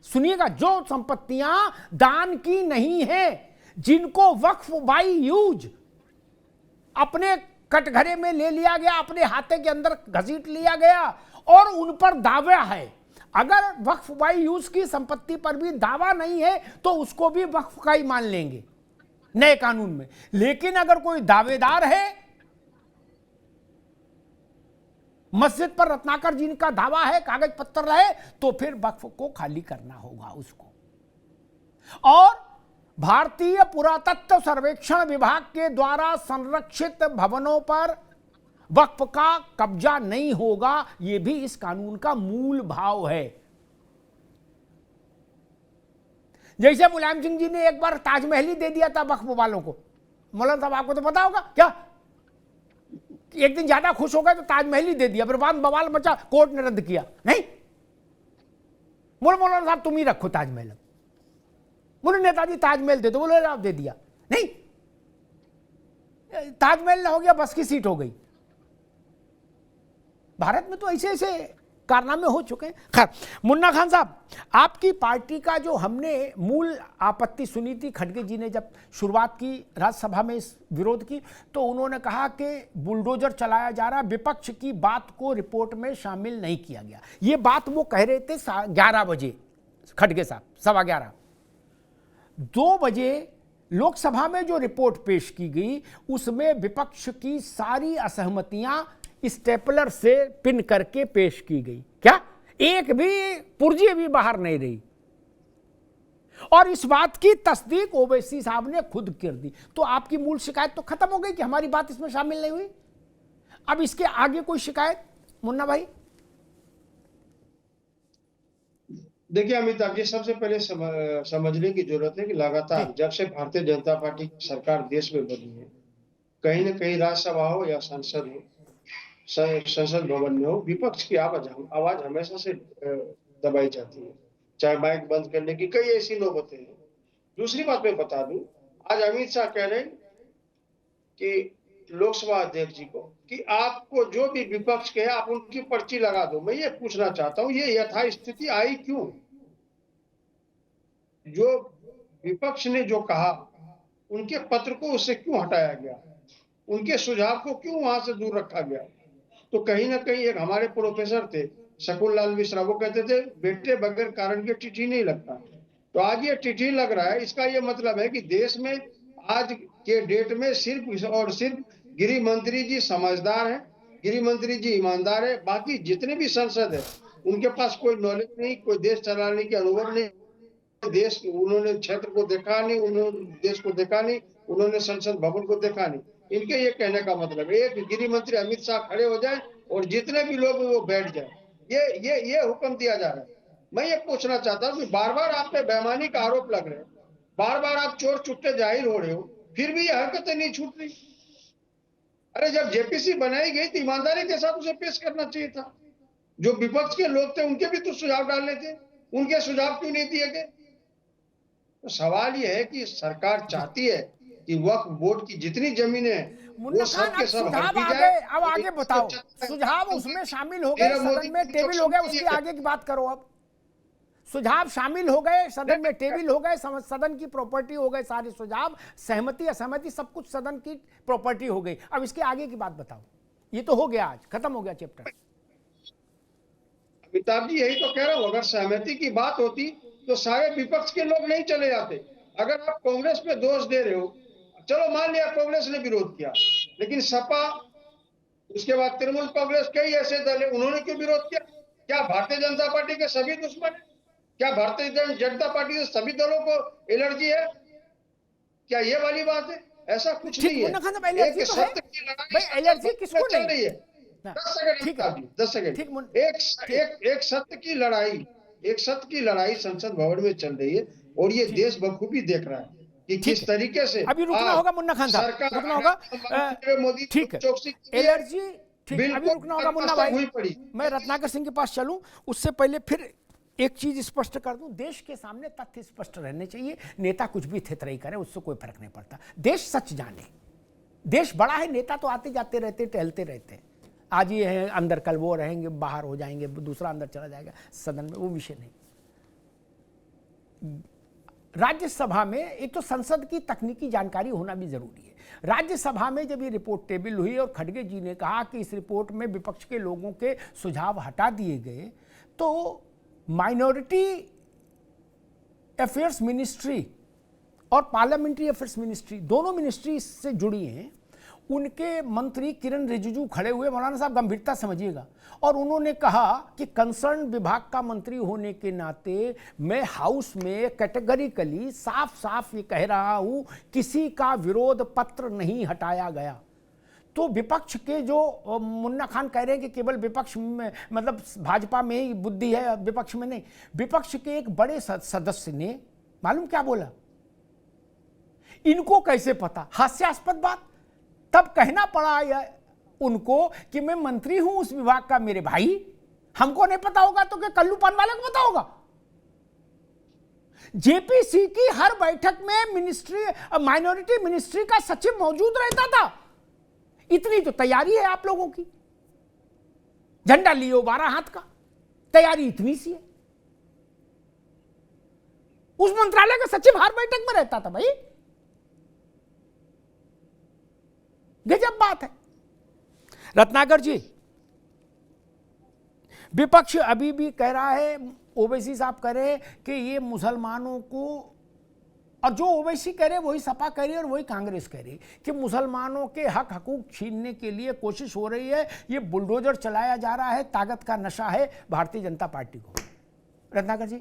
सुनिएगा, जो संपत्तियां दान की नहीं है, जिनको वक्फ बाई यूज अपने कटघरे में ले लिया गया, अपने हाथे के अंदर घसीट लिया गया और उन पर दावा है, अगर वक्फ बाई यूज की संपत्ति पर भी दावा नहीं है तो उसको भी वक्फ का ही मान लेंगे नए कानून में। लेकिन अगर कोई दावेदार है, मस्जिद पर रत्नाकर जी का दावा है, कागज पत्तर रहे, तो फिर वक्फ को खाली करना होगा उसको। और भारतीय पुरातत्व सर्वेक्षण विभाग के द्वारा संरक्षित भवनों पर वक्फ का कब्जा नहीं होगा। यह भी इस कानून का मूल भाव है। जैसे मुलायम सिंह जी ने एक बार ताजमहल ही दे दिया था वक्फ वालों को, मौलाना साहब आपको तो पता होगा क्या, एक दिन ज्यादा खुश हो गए तो ताजमहल ही दे दिया, फिर बाद बवाल मचा, कोर्ट ने रद्द किया। नहीं, बोले मौलाना साहब तुम ही रखो ताजमहल, बोले नेताजी ताजमहल दे दो, बोले आप दे दिया। नहीं, ताजमहल ना हो गया, बस की सीट हो गई। भारत में तो ऐसे ऐसे कारनामे हो चुके हैं। खैर, मुन्ना खान साहब, आपकी पार्टी का जो हमने मूल आपत्ति सुनी थी, खड़गे जी ने जब शुरुआत की राज्यसभा में इस विरोध की, तो उन्होंने कहा कि बुलडोजर चलाया जा रहा, विपक्ष की बात को रिपोर्ट में शामिल नहीं किया गया। ये बात वो कह रहे थे 11 बजे, खड़गे साहब 11:15। 2 बजे लोकसभा में जो रिपोर्ट पेश की गई उसमें विपक्ष की सारी असहमतियां स्टेपलर से पिन करके पेश की गई। क्या एक भी पुर्जी भी बाहर नहीं रही, और इस बात की तस्दीक ओवैसी साहब ने खुद कर दी। तो आपकी मूल शिकायत तो खत्म हो गई कि हमारी बात इसमें शामिल नहीं हुई। अब इसके आगे कोई शिकायत मुन्ना भाई? देखिए अमिताभ जी, सबसे पहले समझने की जरूरत है कि लगातार जब से भारतीय जनता पार्टी की सरकार देश में बनी है, कहीं न कहीं राज्यसभा हो या संसद हो, संसद भवन में हो, विपक्ष की आवाज हमेशा से दबाई जाती है, चाहे माइक बंद करने की कई ऐसी नौबतें हैं। दूसरी बात मैं बता दूं, आज अमित शाह कह रहे हैं कि लोकसभा अध्यक्ष जी को कि आपको जो भी विपक्ष के है आप उनकी पर्ची लगा दो। मैं ये पूछना चाहता हूं, ये यथास्थिति आई क्यों? जो विपक्ष ने जो कहा, उनके पत्र को उससे क्यों हटाया गया? उनके सुझाव को क्यों वहां से दूर रखा गया? तो कहीं ना कहीं एक हमारे प्रोफेसर थे शकुन लाल मिश्रा, वो कहते थे बेटे बगैर कारण के टिटी नहीं लगता। तो आज ये टिटी लग रहा है। इसका ये मतलब है कि देश में आज के डेट में सिर्फ और सिर्फ गृह मंत्री जी समझदार हैं, गृह मंत्री जी ईमानदार है। बाकी जितने भी सांसद है उनके पास कोई नॉलेज नहीं, कोई देश चलाने के अनुभव नहीं, देश उन्होंने क्षेत्र को देखा नहीं, उन्होंने देश को देखा नहीं, उन्होंने संसद भवन को देखा नहीं। इनके ये कहने का मतलब एक गृह मंत्री अमित शाह खड़े हो जाए और जितने भी लोग वो बैठ जाए, ये हुक्म दिया जा रहा है। मैं ये पूछना चाहता हूँ कि बार बार आप पे बेईमानी का आरोप लग रहे हैं, बार बार आप चोर चुट्टे जाहिर हो रहे हो, फिर भी ये हरकतें नहीं छूट रही। अरे जब जेपीसी बनाई गई तो ईमानदारी के साथ उसे पेश करना चाहिए था। जो विपक्ष के लोग थे उनके भी तो सुझाव डालने थे, उनके सुझाव क्यों नहीं दिए गए? तो सवाल ये है कि सरकार चाहती है कि वक्फ बोर्ड की जितनी जमीनें हैं वो सब के सब हट दी जाए। अब आगे बताओ, सुझाव उसमें शामिल हो गए, सदन में टेबल हो गए, उसकी आगे की बात करो। अब सुझाव शामिल हो गए, सदन में टेबल हो गए, सदन की प्रॉपर्टी हो गए सारे सुझाव, सहमति असहमति सब कुछ सदन की प्रॉपर्टी हो गई। अब इसके आगे की बात बताओ। ये तो हो गया, आज खत्म हो गया चैप्टर। अमिताभ जी यही तो कह रहा हूं, अगर सहमति की बात होती तो सारे विपक्ष के लोग नहीं चले जाते। अगर आप कांग्रेस पे दोष दे रहे हो, चलो मान लिया कांग्रेस ने विरोध किया, लेकिन सपा, उसके बाद तृणमूल कांग्रेस, कई ऐसे दल है, उन्होंने क्यों विरोध किया? क्या भारतीय जनता पार्टी के सभी दुश्मन है? क्या भारतीय जनता पार्टी से सभी दलों को एलर्जी है? क्या ये वाली बात है? ऐसा कुछ नहीं है। एक सत्य की लड़ाई एलर्जी किसको चल रही है। 10 सेकंड। एक सत्य की लड़ाई, एक सत्य की लड़ाई संसद भवन में चल रही है और ये देश बखूबी देख रहा है कि किस तरीके से अभी रुकना होगा मुन्ना खान साहब, रुकना होगा। मोदी ठीक है, एलर्जी ठीक, अभी रुकना होगा मुन्ना भाई। मैं रत्नाकर सिंह के पास चलूं, उससे पहले फिर एक चीज स्पष्ट कर दूं, देश के सामने तथ्य स्पष्ट रहने चाहिए। नेता कुछ भी थेतराई करे, उससे कोई फर्क नहीं पड़ता। देश सच जाने, देश बड़ा है, नेता तो आते जाते रहते, टहलते रहते। आज ये है अंदर, कल वो रहेंगे, बाहर हो जाएंगे, दूसरा अंदर चला जाएगा सदन में, वो विषय नहीं। राज्यसभा में एक तो संसद की तकनीकी जानकारी होना भी जरूरी है। राज्यसभा में जब ये रिपोर्ट टेबल हुई और खड़गे जी ने कहा कि इस रिपोर्ट में विपक्ष के लोगों के सुझाव हटा दिए गए, तो माइनॉरिटी अफेयर्स मिनिस्ट्री और पार्लियामेंट्री अफेयर्स मिनिस्ट्री, दोनों मिनिस्ट्री इससे जुड़ी हैं। उनके मंत्री किरण रिजिजू खड़े हुए, मौलाना साहब गंभीरता समझिएगा, और उन्होंने कहा कि कंसर्न विभाग का मंत्री होने के नाते मैं हाउस में कैटेगरिकली साफ साफ ये कह रहा हूं, किसी का विरोध पत्र नहीं हटाया गया। तो विपक्ष के जो मुन्ना खान कह रहे हैं कि केवल विपक्ष में, मतलब भाजपा में ही बुद्धि है, विपक्ष में नहीं। विपक्ष के एक बड़े सदस्य ने मालूम क्या बोला, इनको कैसे पता? हास्यास्पद बात। तब कहना पड़ा उनको कि मैं मंत्री हूं उस विभाग का, मेरे भाई, हमको नहीं पता होगा तो क्या कल्लू पान वाले को पता होगा? जेपीसी की हर बैठक में मिनिस्ट्री, माइनॉरिटी मिनिस्ट्री का सचिव मौजूद रहता था। इतनी तो तैयारी है आप लोगों की, झंडा लियो 12 हाथ का, तैयारी इतनी सी है। उस मंत्रालय का सचिव हर बैठक में रहता था भाई, गजब बात है। रत्नाकर जी, विपक्ष अभी भी कह रहा है, ओवैसी साहब कह रहे हैं कि ये मुसलमानों को, और जो ओवैसी कह रहे हैं वही सपा कह रही है और वही कांग्रेस कह रही है कि मुसलमानों के हक हकूक छीनने के लिए कोशिश हो रही है, ये बुलडोजर चलाया जा रहा है, ताकत का नशा है भारतीय जनता पार्टी को। रत्नाकर जी,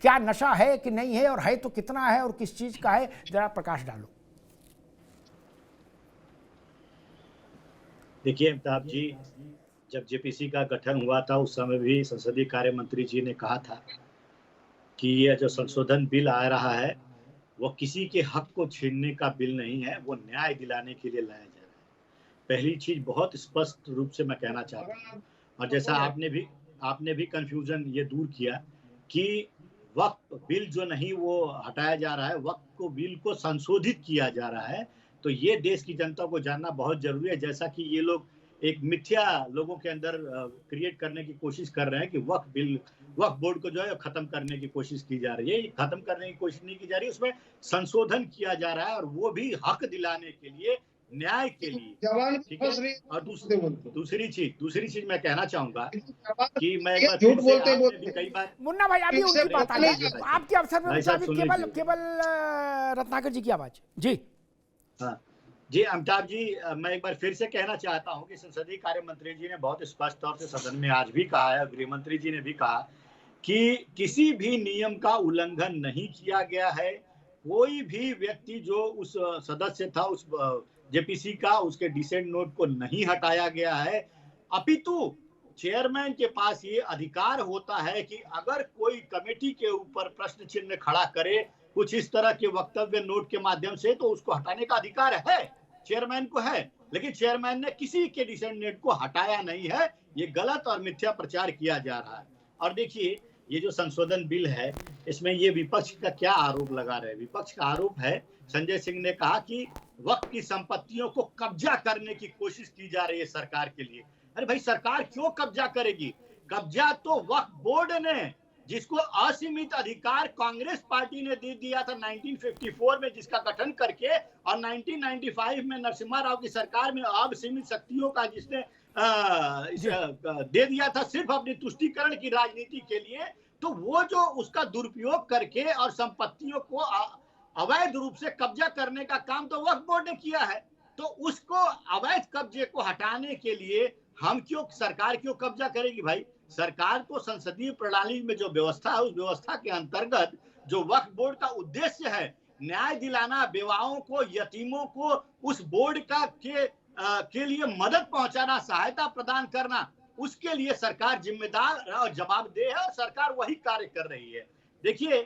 क्या नशा है कि नहीं है, और है तो कितना है और किस चीज का है, जरा प्रकाश डालो। देखिए अमिताभ जी, जब जेपीसी का गठन हुआ था उस समय भी संसदीय कार्य मंत्री जी ने कहा था कि यह जो संशोधन बिल आ रहा है वो किसी के हक को छीनने का बिल नहीं है, वो न्याय दिलाने के लिए लाया जा रहा है। पहली चीज बहुत स्पष्ट रूप से मैं कहना चाहता हूँ, और जैसा आपने भी कंफ्यूजन ये दूर किया कि वक्फ बिल जो नहीं वो हटाया जा रहा है, वक्फ को बिल को संशोधित किया जा रहा है तो ये देश की जनता को जानना बहुत जरूरी है। जैसा कि ये लोग एक मिथ्या लोगों के अंदर क्रिएट करने की कोशिश कर रहे हैं कि वक्फ बोर्ड को जो है खत्म करने की कोशिश की जा रही है। खत्म करने की कोशिश नहीं की जा रही, उसमें संशोधन किया जा रहा है, और वो भी हक दिलाने के लिए, न्याय के लिए। ठीक है। और दूसरी चीज मैं कहना चाहूंगा कि मैं एक बार फिर से आपने भी कई बार मुन्ना भाई अभी उनकी बात आ गई, आपके अवसर में मुताबिक केवल रत्नाकर जी की आवाज। जी हाँ जी अमिताभ जी, मैं एक बार फिर से कहना चाहता हूं कि संसदीय कार्य मंत्री जी ने बहुत स्पष्ट तौर से सदन में आज भी कहा है, गृह मंत्री जी ने भी कहा कि किसी भी नियम का उल्लंघन नहीं किया गया है। कोई भी व्यक्ति जो उस सदस्य था, उस जेपीसी का, उसके डिसेंट नोट को नहीं हटाया गया है, अपितु चेयरमैन के पास ये अधिकार होता है कि अगर कोई कमेटी के ऊपर प्रश्न चिन्ह खड़ा करे कुछ इस तरह के वक्तव्य नोट के माध्यम से, तो उसको हटाने का अधिकार है, चेयरमैन को है। लेकिन चेयरमैन ने किसी के डिसेंट नोट को हटाया नहीं है। ये गलत और मिथ्या प्रचार किया जा रहा है। और देखिए, ये जो संशोधन बिल है, इसमें ये विपक्ष का क्या आरोप लगा रहे हैं। विपक्ष का आरोप है, संजय सिंह ने कहा कि वक्फ की संपत्तियों को कब्जा करने की कोशिश की जा रही है सरकार के लिए। अरे भाई, सरकार क्यों कब्जा करेगी? कब्जा तो वक्फ बोर्ड ने, जिसको असीमित अधिकार कांग्रेस पार्टी ने दे दिया था 1954 में, जिसका गठन करके, और 1995 में नरसिम्हा राव की सरकार में असीमित शक्तियों का जिसने दे दिया था सिर्फ अपनी तुष्टीकरण की राजनीति के लिए। तो वो जो उसका दुरुपयोग करके और संपत्तियों को अवैध रूप से कब्जा करने का काम तो वक्फ बोर्ड ने किया है। तो उसको अवैध कब्जे को हटाने के लिए सरकार क्यों कब्जा करेगी भाई? सरकार को संसदीय प्रणाली में जो व्यवस्था है, उस व्यवस्था के अंतर्गत जो वक्फ बोर्ड का उद्देश्य है, न्याय दिलाना, बेवाओं को, यतीमों को उस बोर्ड के लिए मदद पहुंचाना, सहायता प्रदान करना, उसके लिए सरकार जिम्मेदार और जवाबदेह है, और सरकार वही कार्य कर रही है। देखिए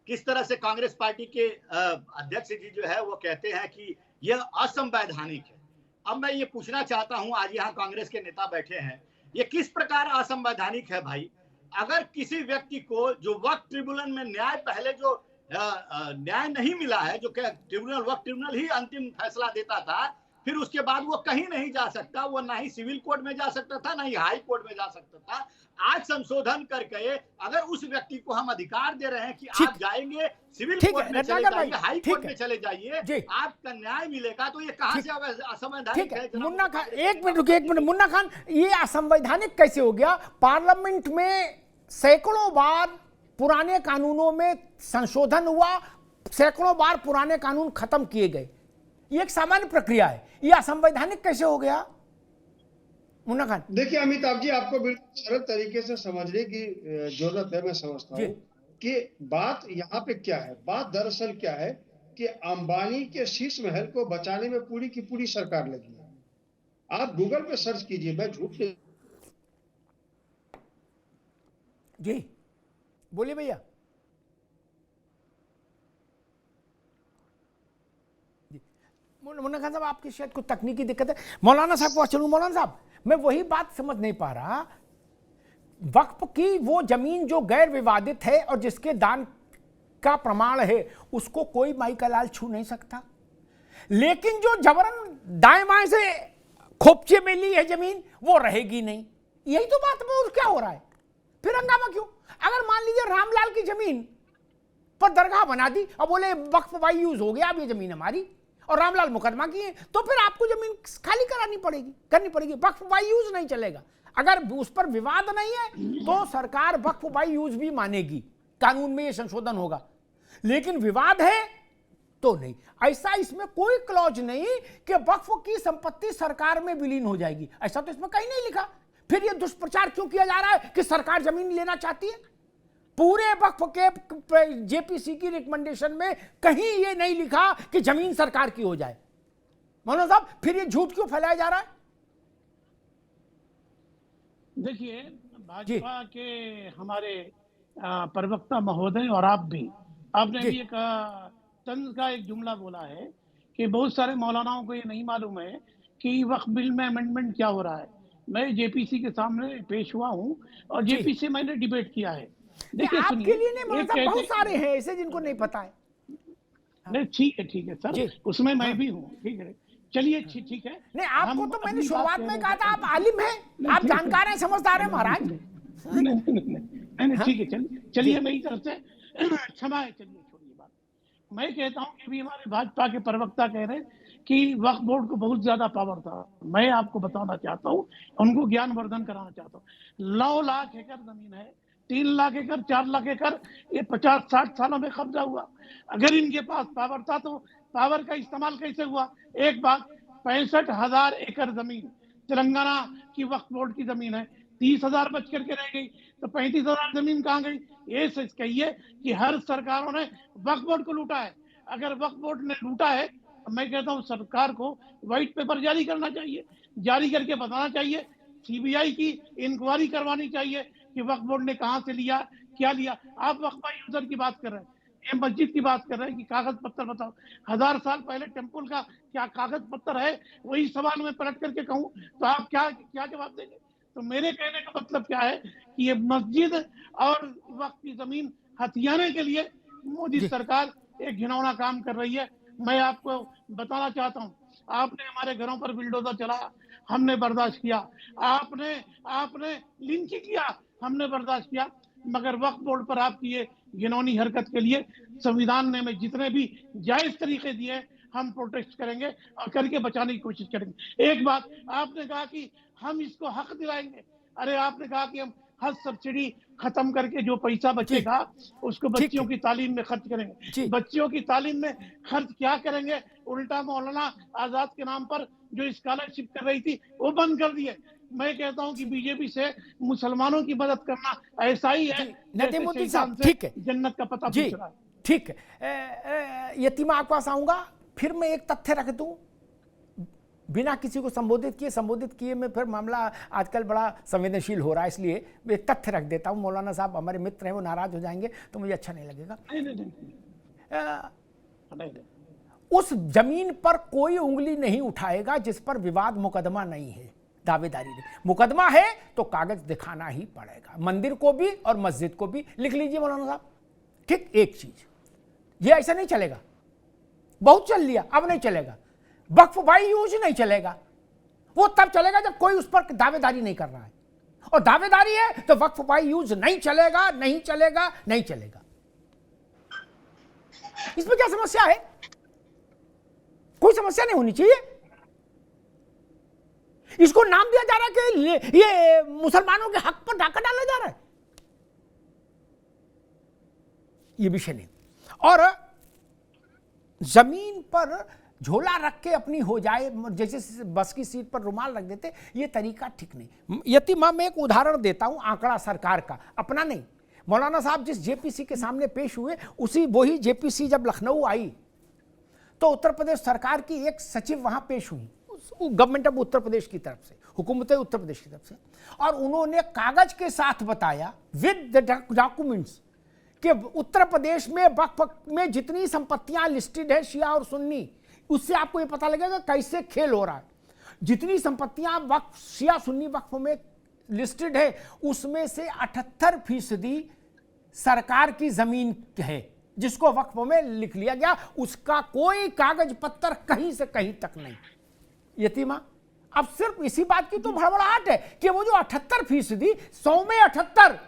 किस तरह से कांग्रेस पार्टी के अध्यक्ष जी जो है वो कहते हैं कि यह असंवैधानिक है। अब मैं ये पूछना चाहता हूं, आज यहाँ कांग्रेस के नेता बैठे हैं, ये किस प्रकार असंवैधानिक है भाई? अगर किसी व्यक्ति को जो वक्फ ट्रिब्यूनल में न्याय, पहले जो न्याय नहीं मिला है, जो वक्फ ट्रिब्यूनल ही अंतिम फैसला देता था, फिर उसके बाद वो कहीं नहीं जा सकता, वो ना ही सिविल कोर्ट में जा सकता था, ना ही हाई कोर्ट में जा सकता था। आज संशोधन करके अगर उस व्यक्ति को हम अधिकार दे रहे हैं कि आप जाएंगे सिविल कोर्ट में चले जाइए, हाई कोर्ट में चले जाइए, आपका न्याय मिलेगा, तो ये कहां से असंवैधानिक है? मुन्ना खान, एक मिनट रुकिए, एक मिनट। मुन्ना खान, ये असंवैधानिक कैसे हो गया? पार्लियामेंट में सैकड़ों बार पुराने कानूनों में संशोधन हुआ, सैकड़ों बार पुराने कानून खत्म किए गए, ये एक सामान्य प्रक्रिया है। ये असंवैधानिक कैसे हो गया मुन्ना खान? देखिए अमिताभ जी, आपको बिल्कुल सरल तरीके से समझने की जरूरत है। मैं समझता हूँ कि बात यहाँ पे क्या है। बात दरअसल क्या है कि अंबानी के शीश महल को बचाने में पूरी की पूरी सरकार लगी है। आप गूगल पे सर्च कीजिए, मैं झूठ नहीं। जी बोलिए भैया। मुन्ना खान साहब, आपकी शायद कुछ तकनीकी दिक्कत है। मौलाना साहब को चलूं। मौलाना साहब, मैं वही बात समझ नहीं पा रहा, वक्फ की वो जमीन जो गैर विवादित है और जिसके दान का प्रमाण है, उसको कोई माई का लाल छू नहीं सकता, लेकिन जो जबरन दाएं बाएं से खोपचे में ली है जमीन, वो रहेगी नहीं। यही तो बात है। और क्या हो रहा है फिर? हंगामा क्यों? अगर मान लीजिए रामलाल की जमीन पर दरगाह बना दी और बोले वक्फ बाई यूज हो गया, अब ये जमीन हमारी, और रामलाल मुकदमा किए, तो फिर आपको जमीन खाली करनी पड़ेगी। वक्फ बाई यूज नहीं चलेगा। अगर उस पर विवाद नहीं है तो सरकार वक्फ बाई यूज भी मानेगी, कानून में ये संशोधन होगा। लेकिन विवाद है तो नहीं। ऐसा इसमें कोई क्लॉज नहीं कि वक्फ की संपत्ति सरकार में विलीन हो जाएगी, ऐसा तो इसमें कहीं नहीं लिखा। फिर ये दुष्प्रचार क्यों किया जा रहा है कि सरकार जमीन लेना चाहती है? पूरे वक्फ के जेपीसी की रिकमेंडेशन में कहीं ये नहीं लिखा कि जमीन सरकार की हो जाए। मौलाना साहब, फिर ये झूठ क्यों फैलाया जा रहा है? देखिए, भाजपा के हमारे प्रवक्ता महोदय और आपने भी एक तंज का एक जुमला बोला है कि बहुत सारे मौलानाओं को ये नहीं मालूम है कि वक्फ बिल में अमेंडमेंट क्या हो रहा है। मैं जेपीसी के सामने पेश हुआ हूं और जेपीसी मैंने डिबेट किया है। देखिए, आपके लिए नहीं, बहुत सारे हैं ऐसे जिनको नहीं पता है। नहीं ठीक है सर, उसमें मैं भी हूँ, ठीक है, चलिए ठीक है। नहीं, आपको तो मैंने शुरुआत में कहा था आप आलिम हैं, आप जानकार हैं, समझदार हैं महाराज। नहीं ठीक है, चलिए मेरी तरफ से क्षमा है, चलिए छोड़िए बात। मैं कहता हूँ कि अभी हमारे भाजपा के प्रवक्ता कह रहे हैं कि वक्फ बोर्ड को बहुत ज्यादा पावर था। मैं आपको बताना चाहता हूँ, उनको ज्ञानवर्धन कराना चाहता हूँ। 9 लाख एकड़ जमीन है, 3 लाख एकड़ 4 लाख एकड़, ये 50-60 सालों में कब्जा हुआ। अगर इनके पास पावर था तो पावर का इस्तेमाल कैसे हुआ? एक बात, 65,000 एकड़ जमीन तेलंगाना की वक्फ बोर्ड की जमीन है, 30,000 बच करके रह गई, तो 35,000 जमीन कहाँ गई? ये सच कहिए कि हर सरकारों ने वक्फ बोर्ड को लूटा है। अगर वक्फ बोर्ड ने लूटा है तो मैं कहता हूँ सरकार को व्हाइट पेपर जारी करना चाहिए, जारी करके बताना चाहिए, सीबीआई की इंक्वायरी करवानी चाहिए कि वक्फ बोर्ड ने कहाँ से लिया, क्या लिया। आप वक्फा यूजर की बात कर रहे हैं, ये मस्जिद की बात कर रहे हैं कि कागज पत्तर बताओ। 1000 साल पहले टेम्पल का क्या कागज पत्तर है? वही सवाल मैं पलट करके कहूँ तो आप क्या जवाब देंगे? तो मेरे कहने का मतलब क्या है कि ये मस्जिद और वक्फ की जमीन हथियाने के लिए मोदी सरकार एक घिनौना काम कर रही है। मैं आपको बताना चाहता हूँ, आपने हमारे घरों पर बिल्डोजर चलाया, हमने बर्दाश्त किया। आपने लिंच किया, हमने बर्दाश्त किया। मगर वक्फ बोर्ड पर आपकी ये घिनौनी हरकत के लिए संविधान ने में जितने भी जायज तरीके दिए हम प्रोटेस्ट करेंगे और करके बचाने की कोशिश करेंगे। एक बात आपने कहा कि हम इसको हक दिलाएंगे। अरे आपने कहा कि हम हज सब्सिडी खत्म करके जो पैसा बचेगा उसको बच्चियों की तालीम में खर्च करेंगे। बच्चियों की तालीम में खर्च क्या करेंगे? उल्टा मौलाना आजाद के नाम पर जो स्कॉलरशिप कर रही थी वो बंद कर दिए। मैं कहता हूं कि बीजेपी से मुसलमानों की मदद करना ऐसा ही है नदीमुद्दीन साहब, ठीक है, जन्नत का पता पूछ रहा है। ठीक है, यतीमा आपके पास आऊंगा। फिर मैं एक तथ्य रख दूं, बिना किसी को संबोधित किए में फिर मामला आजकल बड़ा संवेदनशील हो रहा है, इसलिए मैं एक तथ्य रख देता हूं। मौलाना साहब हमारे मित्र हैं, वो नाराज हो जाएंगे तो मुझे अच्छा नहीं लगेगा। उस जमीन पर कोई उंगली नहीं उठाएगा जिस पर विवाद मुकदमा नहीं है, दावेदारी नहीं। मुकदमा है तो कागज दिखाना ही पड़ेगा, मंदिर को भी और मस्जिद को भी। लिख लीजिए मौलाना साहब, ठीक। एक चीज, ये ऐसा नहीं चलेगा, बहुत चल लिया, अब नहीं चलेगा। वक्फ बाई यूज नहीं चलेगा, वो तब चलेगा जब कोई उस पर दावेदारी नहीं कर रहा है, और दावेदारी है तो वक्फ बाई यूज नहीं चलेगा, नहीं चलेगा, नहीं चलेगा। इसमें क्या समस्या है? कोई समस्या नहीं होनी चाहिए। इसको नाम दिया जा रहा है कि ये मुसलमानों के हक पर डाका डाला जा रहा है, ये विषय नहीं। और जमीन पर झोला रख के अपनी हो जाए, जैसे बस की सीट पर रुमाल रख देते, ये तरीका ठीक नहीं। यतीमा मैं एक उदाहरण देता हूं, आंकड़ा सरकार का, अपना नहीं। मौलाना साहब जिस जेपीसी के सामने पेश हुए, वही जेपीसी जब लखनऊ आई तो उत्तर प्रदेश सरकार की एक सचिव वहां पेश हुई, गवर्नमेंट ऑफ उत्तर प्रदेश की तरफ से, हुकूमत उत्तर प्रदेश की तरफ से, और उन्होंने कागज के साथ बताया विद द डॉक्यूमेंट्स कि उत्तर प्रदेश में वक्फ में जितनी संपत्तियां लिस्टेड है शिया और सुन्नी, उससे आपको ये पता लगेगा कैसे खेल हो रहा है। जितनी संपत्तियां वक्फ शिया सुन्नी वक्फ में लिस्टेड है, उसमें से 78% सरकार की जमीन है जिसको वक्फ में लिख लिया गया, उसका कोई कागज पत्तर कहीं से कहीं तक नहीं। यतीमा, अब सिर्फ इसी बात की तो भड़बड़ाहट है कि वो जो 78%, 100 में 78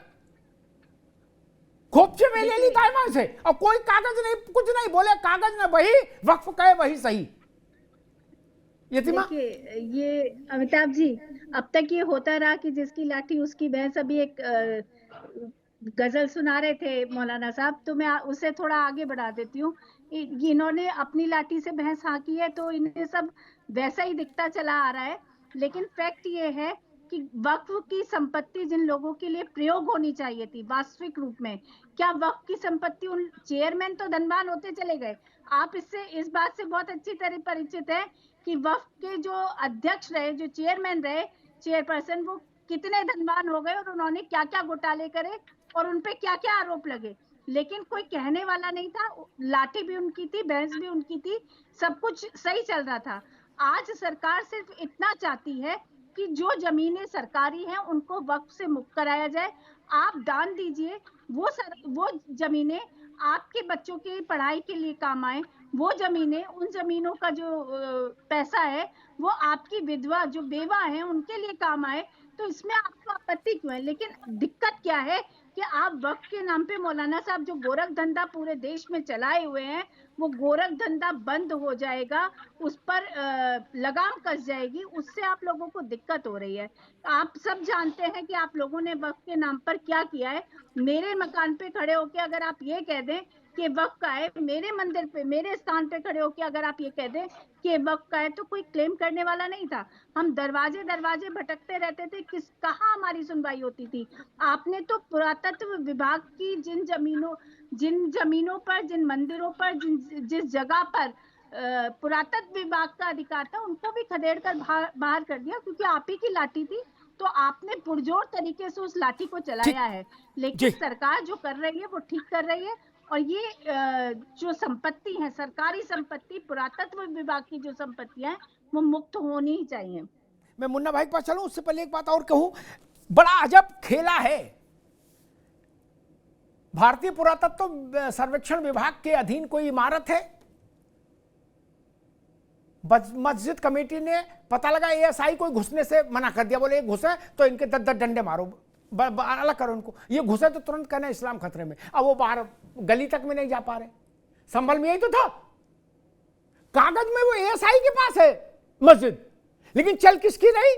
खोपचे में ले ली ताइवान से, और कोई कागज नहीं, कुछ नहीं बोले, कागज ना वही, वक्फ कहे वही सही। यतीमा, ये अमिताभ जी, अब तक ये होता रहा कि जिसकी लाठी उसकी भैंस। अभी एक गजल सुना रहे थे मौलाना साहब, तो मैं उसे थोड़ा आगे बढ़ा देती हूँ। इन्होंने अपनी लाठी से भैंस हाँकी है तो इन्हें सब वैसा ही दिखता चला आ रहा है, लेकिन फैक्ट ये है कि वक्फ की संपत्ति जिन लोगों के लिए प्रयोग होनी चाहिए थी वास्तविक रूप में, क्या वक्फ की संपत्ति, उन चेयरमैन तो धनवान होते चले गए। आप इस बात से बहुत अच्छी तरह परिचित है कि वक्फ के जो अध्यक्ष रहे, जो चेयरमैन रहे, चेयरपर्सन, वो कितने धनवान हो गए और उन्होंने क्या क्या घोटाले करे और उनपे क्या क्या आरोप लगे, लेकिन कोई कहने वाला नहीं था। लाठी भी उनकी थी, भैंस भी उनकी थी, सब कुछ सही चल रहा था। आज सरकार सिर्फ इतना चाहती है कि जो जमीनें सरकारी हैं उनको वक्फ से मुक्त कराया जाए। आप दान दीजिए, वो जमीनें आपके बच्चों की पढ़ाई के लिए काम आए, वो जमीनें, उन जमीनों का जो पैसा है वो आपकी विधवा जो बेवा है उनके लिए काम आए, तो इसमें आपको आपत्ति क्यों है? लेकिन दिक्कत क्या है कि आप वक्फ के नाम पे मौलाना साहब जो गोरख धंधा पूरे देश में चलाए हुए हैं, वो गोरख धंधा बंद हो जाएगा, उस पर लगाम कस जाएगी, उससे आप लोगों को दिक्कत हो रही है। आप सब जानते हैं कि आप लोगों ने वक्फ के नाम पर क्या किया है। मेरे मकान पे खड़े होके अगर आप ये कह दें कि वक्फ का है, मेरे मंदिर पे, मेरे स्थान पे खड़े होके अगर आप ये कह दें कि वक्फ का है, तो कोई क्लेम करने वाला नहीं था। हम दरवाजे दरवाजे भटकते रहते थे, कहाँ हमारी सुनवाई होती थी। आपने तो पुरातत्व विभाग की जिन जमीनों पर, जिन मंदिरों पर, जिस जगह पर पुरातत्व विभाग का अधिकार था, उनको भी खदेड़ कर बाहर कर दिया, क्योंकि आप ही की लाठी थी, तो आपने पुरजोर तरीके से उस लाठी को चलाया है। लेकिन सरकार जो कर रही है वो ठीक कर रही है, और ये जो संपत्ति है, सरकारी संपत्ति, पुरातत्व विभाग की जो संपत्तियां हैं, वो मुक्त होनी ही चाहिए। मैं मुन्ना भाई के पास चलूं, उससे पहले एक बात और कहूं, बड़ा अजब खेला है। भारतीय पुरातत्व सर्वेक्षण विभाग के अधीन कोई इमारत है, मस्जिद कमेटी ने पता लगा एएसआई कोई घुसने से मना कर दिया, बोले घुसे तो इनके 10 डंडे मारो, अलग करो उनको, ये घुसे तो तुरंत कहना इस्लाम खतरे में। अब वो बाहर गली तक में नहीं जा पा रहे। संभल में यही तो था, कागज में वो एएसआई के पास है मस्जिद, लेकिन चल किसकी रही?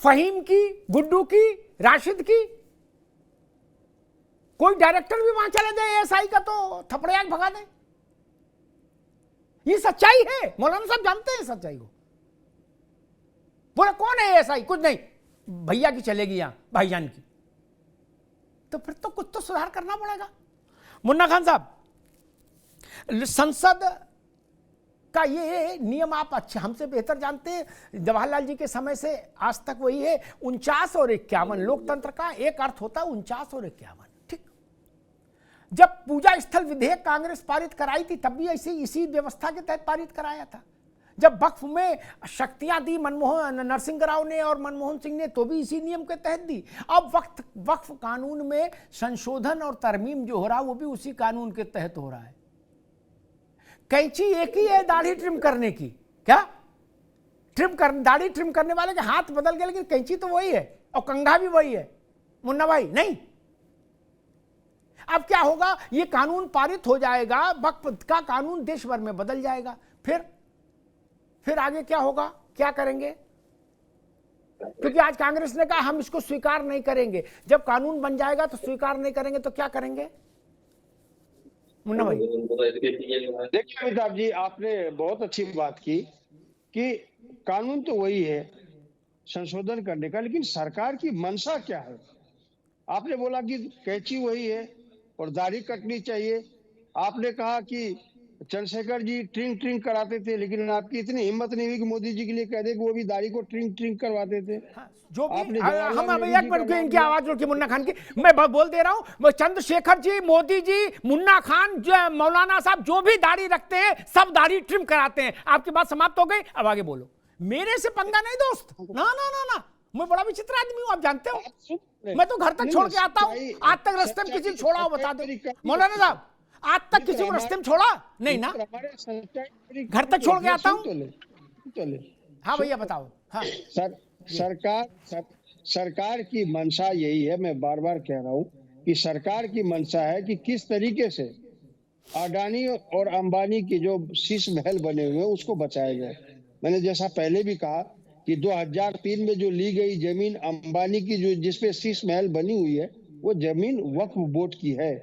फहीम की, गुड्डू की, राशिद की। कोई डायरेक्टर भी वहां चले जाए एएसआई का तो थपड़िया भगा दे। ये सच्चाई है, मौलाना साहब जानते हैं सच्चाई को। बोले कौन है एएसआई? कुछ नहीं, भैया की चलेगी यहां, भाईजान की। तो फिर तो कुछ तो सुधार करना पड़ेगा। मुन्ना खान साहब, संसद का ये नियम आप अच्छे हमसे बेहतर जानते हैं, जवाहरलाल जी के समय से आज तक वही है, 49 और 51। लोकतंत्र का एक अर्थ होता है 49 और 51। ठीक, जब पूजा स्थल विधेयक कांग्रेस पारित कराई थी, तब भी ऐसे इसी व्यवस्था के तहत पारित कराया था। जब वक्फ में शक्तियां दी नरसिंह राव ने और मनमोहन सिंह ने, तो भी इसी नियम के तहत दी। अब वक्फ कानून में संशोधन और तरमीम जो हो रहा है, वो भी उसी कानून के तहत हो रहा है। कैंची एक ही है दाढ़ी ट्रिम करने की, क्या दाढ़ी ट्रिम करने वाले के हाथ बदल गए, लेकिन कैंची तो वही है और कंघा भी वही है। मुन्ना भाई नहीं, अब क्या होगा, ये कानून पारित हो जाएगा, वक्फ का कानून देश भर में बदल जाएगा। फिर आगे क्या होगा, क्या करेंगे? क्योंकि आज कांग्रेस ने कहा हम इसको स्वीकार नहीं करेंगे। जब कानून बन जाएगा तो स्वीकार नहीं करेंगे तो क्या करेंगे? मुन्ना भाई देखिए अमिताभ जी, आपने बहुत अच्छी बात की कि कानून तो वही है संशोधन करने का, लेकिन सरकार की मंशा क्या है? आपने बोला कि कैंची वही है और दाढ़ी कटनी चाहिए। आपने कहा कि चंद्रशेखर जी ट्रिंग कराते थे, लेकिन आपकी इतनी हिम्मत नहीं हुई कि मोदी जी के लिए कह दे कि वो भी दाढ़ी को ट्रिंग करवाते थे। जो भी हम एक मिनट इनकी आवाज रोकी, मुन्ना खान की मैं बोल दे रहा हूं, चंद्रशेखर जी, मोदी जी, मुन्ना खान, मौलाना साहब जो भी दाढ़ी रखते हैं सब दाढ़ी ट्रिम कराते हैं। आपकी बात समाप्त हो गई, अब आगे बोलो। मेरे से पंगा नहीं दोस्त, ना ना ना ना, मैं बड़ा विचित्र आदमी हूं, आप जानते हो। मैं तो घर तक छोड़ के आता हूं, आज तक रास्ते में किसी छोड़ा हो बता दो मौलाना साहब, आज तक किसी को रास्ते में छोड़ा नहीं ना? घर तक छोड़ के आता हूं। हाँ भैया बताओ। हाँ सरकार की मंशा यही है, मैं बार बार कह रहा हूं कि सरकार की मंशा है कि किस तरीके से अडानी और अंबानी के जो शीश महल बने हुए हैं उसको बचाया जाए। मैंने जैसा पहले भी कहा कि 2003 में जो ली गई जमीन अंबानी की, जो जिसपे शीश महल बनी हुई है, वो जमीन वक्फ बोर्ड की है।